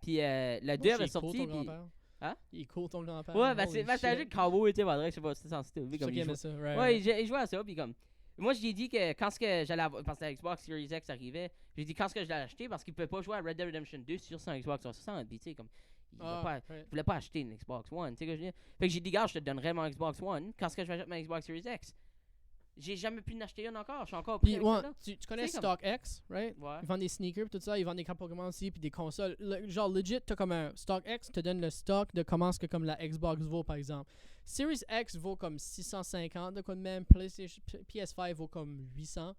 Puis le 2 avait Il est cool, sorti. ton puis... grand-père. Hein? Il est cool, ton grand-père. Ouais, ben Holy c'est un jeu shit. de cowboy, tu sais, je sais pas, c'est sensible. C'est Comme ça il qu'il aimait joue- ça, right, Ouais, right. il jouait à ça, puis comme. Moi, je lui ai dit que quand ce que j'allais avoir. Parce que la Xbox Series X arrivait, j'ai dit quand ce que je l'ai acheté, parce qu'il pouvait pas jouer à Red Dead Redemption 2 sur son Xbox 360, puis tu sais, comme. Ah, pas, right. il voulait pas acheter une Xbox One, tu sais que je veux dire. Fait que j'ai dit, gars, je te donnerai mon Xbox One quand ce que je vais acheter ma Xbox Series X. J'ai jamais pu en acheter une encore, je suis encore pris Puis, avec ouais, celle-là. tu connais C'est comme- StockX, right? Ouais. Ils vendent des sneakers, pis tout ça, ils vendent des cartes Pokémon aussi, puis des consoles. Genre, legit, t'as comme un StockX, te donne le stock de comment ce que comme la Xbox vaut, par exemple. Series X vaut comme 650, de quoi de même. PlayStation, PS5 vaut comme 800.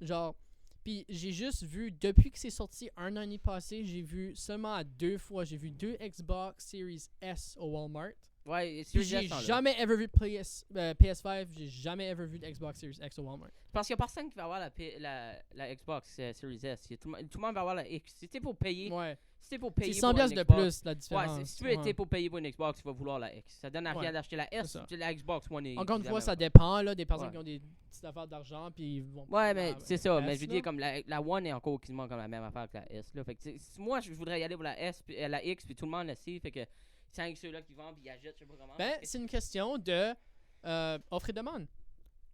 Genre, puis j'ai juste vu, depuis que c'est sorti un an et demi passé, j'ai vu seulement à 2 fois, j'ai vu 2 Xbox Series S au Walmart. Ouais, Puis Series j'ai S sont là. jamais ever vu PS5, j'ai jamais ever vu de Xbox Series X au Walmart. Parce qu'il y a personne qui va avoir la Xbox Series S. Tout le monde va avoir la X. Si c'était pour payer. Ouais. Si c'était pour C'est payer 100$ pour une de Xbox, plus, la différence. Ouais, si tu veux être pour payer pour une Xbox, tu vas vouloir la X. Ça donne à rien Ouais, d'acheter la S, c'est ça. puis la Xbox One est Encore une fois, jamais- ça dépend, là, des personnes Ouais. qui ont des petites affaires d'argent, puis ils vont... Ouais, mais Ah, c'est ça. S, Mais je veux là. dire, comme la One est encore quasiment comme la même affaire que la S. Là. Fait que, moi, je voudrais y aller pour la S, puis, la X, puis tout le monde le sait. Fait que c'est avec ceux-là qui vendent, puis ils achètent, je sais pas comment. Ben, parce que- c'est une question de offre et demande.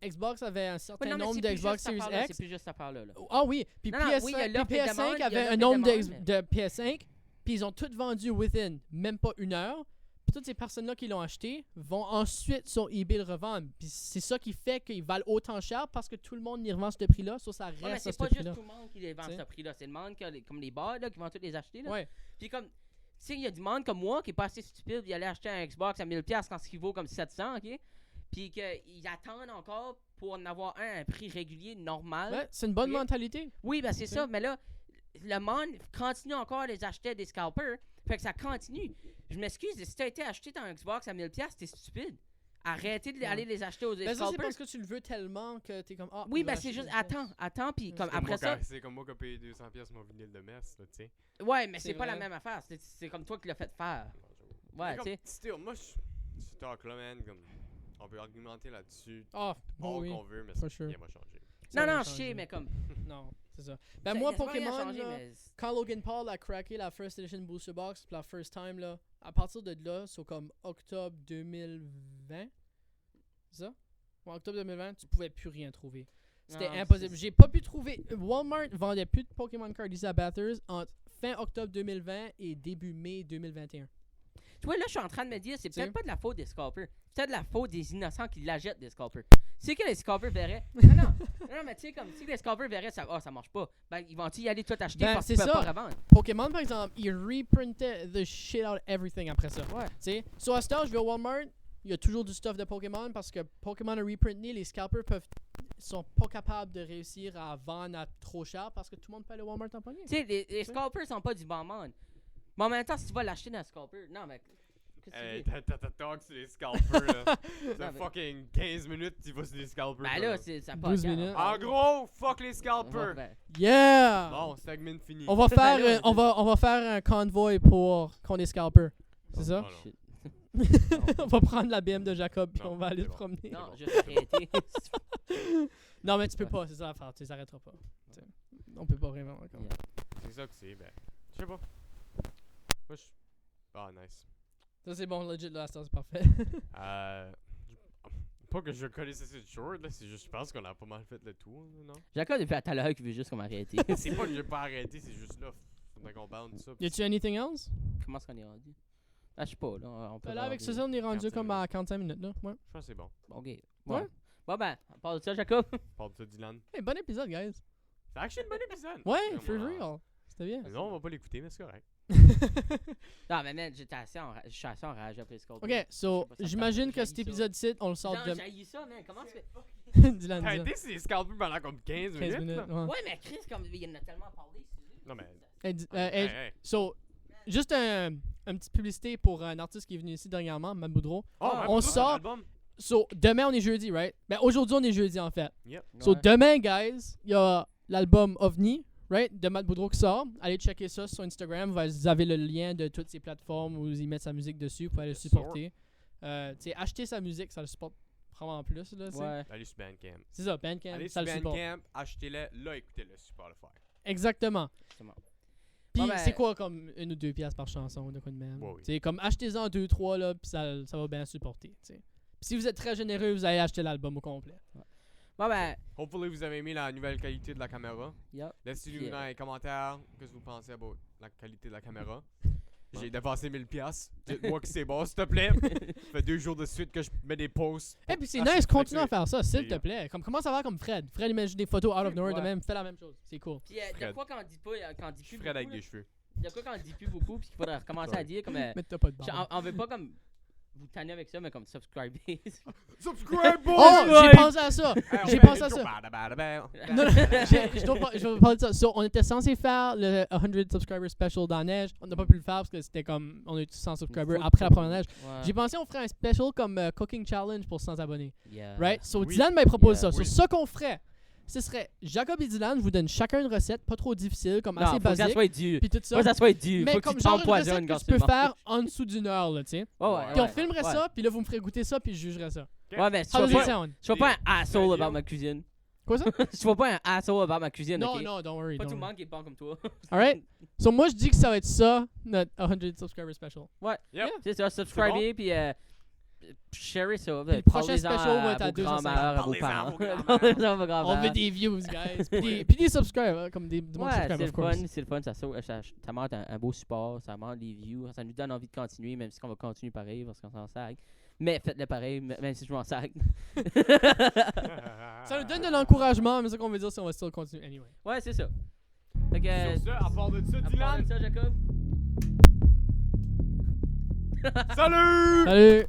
Xbox avait un Ouais, certain non, mais nombre c'est de plus Xbox juste cette Series affaire-là, X. C'est plus juste cette affaire-là. là. Ah oui, puis Non, non, PS5, oui, il y a puis l'offre et PS5 demande, il y a avait l'offre un et nombre demande, de PS5, puis ils ont toutes vendu within même pas une heure. Puis toutes ces personnes-là qui l'ont acheté vont ensuite sur eBay le revendre. Puis c'est ça qui fait qu'ils valent autant cher parce que tout le monde y revend à ce prix-là, soit ça Ouais, mais reste à c'est ce pas juste prix-là. tout le monde qui les vend à T'sais. ce prix-là. C'est le monde qui a comme les bars là, qui vont tous les acheter. Là. Ouais. Puis comme, tu sais, il y a du monde comme moi qui est pas assez stupide d'y aller acheter un Xbox à 1000$ quand il vaut comme 700, ok? Puis qu'ils attendent encore pour en avoir un à un prix régulier normal. Ouais, c'est une bonne Ok. mentalité. Oui, ben c'est T'sais. ça. Mais là, le monde continue encore à les acheter des scalpers. Fait que ça continue. Je m'excuse, si t'as été acheté ton Xbox à 1000$, t'es stupide. arrêtez d'aller les acheter aux Ben ça, c'est scalpers. parce que tu le veux tellement que t'es comme... Ah, Oui, il va ben c'est acheter juste, ça. attends, puis comme C'est après ça... C'est comme moi qui ai payé 200$ mon vinyle de messe, là, tu sais. Ouais, mais C'est c'est pas la vrai. même affaire, c'est comme toi qui l'as fait faire. Ouais, Mais tu sais. still, moi, ce talk-là, man, comme, on peut argumenter là-dessus Ah, bon, all oui. qu'on veut, mais For ça, sure. rien va changer. Ça Non, va non, je changer. sais, mais comme... Non, c'est ça. Ben moi, ça va rien Pokémon, changer, là, mais... quand Logan Paul a craqué la First Edition Booster Box pour la first time, là, à partir de là, c'est comme octobre 2020, c'est ça? Ouais, octobre 2020, tu pouvais plus rien trouver. C'était Non, impossible. J'ai pas pu trouver... Walmart vendait plus de Pokémon cards ici à Bathurst entre fin octobre 2020 et début mai 2021. Tu vois, là, je suis en train de me dire, c'est Tu sais. peut-être pas de la faute des scalpers. C'est peut-être de la faute des innocents qui l'achètent des scalpers. C'est que les scalpers verraient... non, mais tu sais, comme si les scalpers verraient, ça marche pas. Ben, ils vont-tu y aller tout acheter Ben, parce c'est qu'ils peuvent ça. pas revendre? Pokémon, par exemple, ils reprintaient the shit out of everything après ça. Ouais. Tu sais, sur à ce temps, je vais au Walmart, il y a toujours du stuff de Pokémon parce que Pokémon a reprinté, les scalpers sont pas capables de réussir à vendre à trop cher parce que tout le monde peut aller au Walmart en premier. Tu sais, les scalpers sont pas du bon monde. Mais en même temps, si tu vas l'acheter dans un scalper... Non, mais... Qu'est-ce que Hey, tu dis? t'as talk sur les scalpers, là. Non, Ça mais- fucking 15 minutes, tu vas sur les scalpers. Ben là, ça pas 12 grave. minutes. En gros, fuck les Ouais, scalpers. ben, Yeah! Bon, segment fini. On va faire, Ben là, on va faire un convoy pour qu'on est scalper. C'est ça? Oh, non. shit. On va prendre la BM de Jacob puis Non, on va aller c'est se bon. promener. Non, juste arrêter. Non, mais tu peux Ouais. pas, c'est ça l'affaire, tu les arrêteras pas. T'sais, on peut pas vraiment. Comme. Yeah. C'est ça que c'est, ben. Je sais pas. Moi, je. Ah, nice. Ça c'est bon, legit là, ça c'est parfait. Pas que je connaissais cette short, là, c'est juste, je pense qu'on a pas mal fait le tour, là, non? Jacob, depuis à tout à l'heure, qui veut juste qu'on m'arrête. C'est pas que j'ai pas arrêté, c'est juste là. Faudrait qu'on bounce ça. Y a-tu anything else? Comment est-ce qu'on est rendu? Ah, je sais pas, là. On peut Là, avec regarder. ça, on est rendu 45 comme à 45 minutes là. Ouais. Je pense que c'est bon. Ok. Ouais. Ouais. Bon, ben, on parle de ça, Jacob. Parle de ça, Dylan. Hey, bon épisode, guys. C'est actually un bon épisode. Ouais, for Vraiment. real. C'était bien. Non, on va pas l'écouter, mais c'est correct. Non, mais man, je suis assez enragé après ce qu'on Ok, so, j'imagine que cet épisode-ci, on le sort Non, demain. j'ai ça, man. Comment tu fais? Dylan, T'as Dylan. été sur les scalpers pendant comme 15 minutes, 15 minutes. là? Ouais. Ouais, mais Chris, comme il en a tellement parlé. Non, mais. Hey, Hey, hey. so, juste un petite publicité pour un artiste qui est venu ici dernièrement, Matt Boudreau. Oh, Ah, ouais, on pour ça, sort- l'album. So, demain on est jeudi, right? Ben, aujourd'hui on est jeudi en fait. Yep. So, demain, guys, il y a l'album OVNI, right? De Matt Boudreau qui sort. Allez checker ça sur Instagram. Vous avez le lien de toutes ces plateformes où ils mettent sa musique dessus pour aller le Yes, supporter. Tu sais, acheter sa musique, ça le supporte vraiment plus, là, tu sais. Ouais. Allez sur Bandcamp. C'est ça, Bandcamp, Allez ça sur le supporte. Bandcamp, achetez-le, là, écoutez-le, super le faire. Exactement. Justement. Puis Ah ben- c'est quoi comme 1 ou 2 piastres par chanson, de quoi de même. Ouais, oui. Tu sais, comme achetez-en 2-3 là, puis ça va bien supporter, tu sais. Puis si vous êtes très généreux, vous allez acheter l'album au complet. Bon, ben, Hopefully, vous avez aimé la nouvelle qualité de la caméra. yup. Laissez-nous Puis, dans les commentaires ce que vous pensez de la qualité de la caméra. J'ai dépassé 1000$. Dites-moi que c'est bon, s'il te plaît. Ça fait 2 jours de suite que je mets des posts. Et puis c'est Ah, nice, c'est continue à très faire ça, s'il C'est- te plaît. Comme comment ça va comme Fred? Fred il met juste des photos out of nowhere de Ouais. même, fais la même chose. C'est cool. Puis, de Fred. quoi qu'on dit pas, qu'on dit Je plus suis Fred avec beaucoup, des cheveux. de quoi qu'on dit plus beaucoup, puis qu'il faudrait recommencer à dire, comme, Mais t'as pas de barbe. on veut pas comme vous tanner avec ça, mais comme subscriber. Subscribe, boys! Oh, j'ai pensé à ça. J'ai pensé à ça. Non, non, je dois parler de ça. So, on était censé faire le 100 subscriber special dans la neige. On n'a pas pu le faire parce que c'était comme on a eu 100 subscribers Faut- après la première neige. Ouais. J'ai pensé on ferait un special comme cooking challenge pour 100 abonnés. Yeah. Right? So Oui. Dylan m'a proposé Yeah. ça. So Oui. ce qu'on ferait, ce serait Jacob et Dylan, je vous donne chacun une recette, pas trop difficile, comme Non, assez faut que ça basique. soit dur. Puis tout ça. Faut que ça soit dur. Mais Faut que comme tu genre une t'empoisonnes recette que quand tu tu peux le manges. faire en dessous d'une heure, là, tu sais. Ouais, ouais, Puis Puis on ouais. filmerait Ouais. ça, puis là vous me ferez goûter ça, puis je jugerai ça. Ouais, mais How sois does it pas, sound? sois pas un asshole Vidéo. about ma cuisine. Quoi ça? Sois pas un asshole about ma cuisine, Non, ok? non, don't worry. Pas don't tout le worry. monde qui est bon comme toi. Alright? So moi je dis que ça va être ça, notre 100 subscriber special. Yep. C'est ça, subscribez, puis sharez ça. Puis le prochain Parlez-en special va être à vos 250. grands-mères, à vos Parlez-en à parents. vos grands-mères. Parlez-en à vos On grands-mères. veut des views, guys. Puis des subscribers, hein, comme du monde Ouais, subscribe, c'est of le course. fun, c'est le fun, ça montre un beau support, ça montre les views, ça nous donne envie de continuer, même si on va continuer pareil parce qu'on s'en sac. Mais faites-le pareil, même si je m'en sac. Ça nous donne de l'encouragement, mais c'est ça qu'on veut dire si on va still continuer anyway. Ouais, c'est ça. Fait que, Sur ça, à part de ça, à part Dylan. de ça, Jacob. Salut! Salut!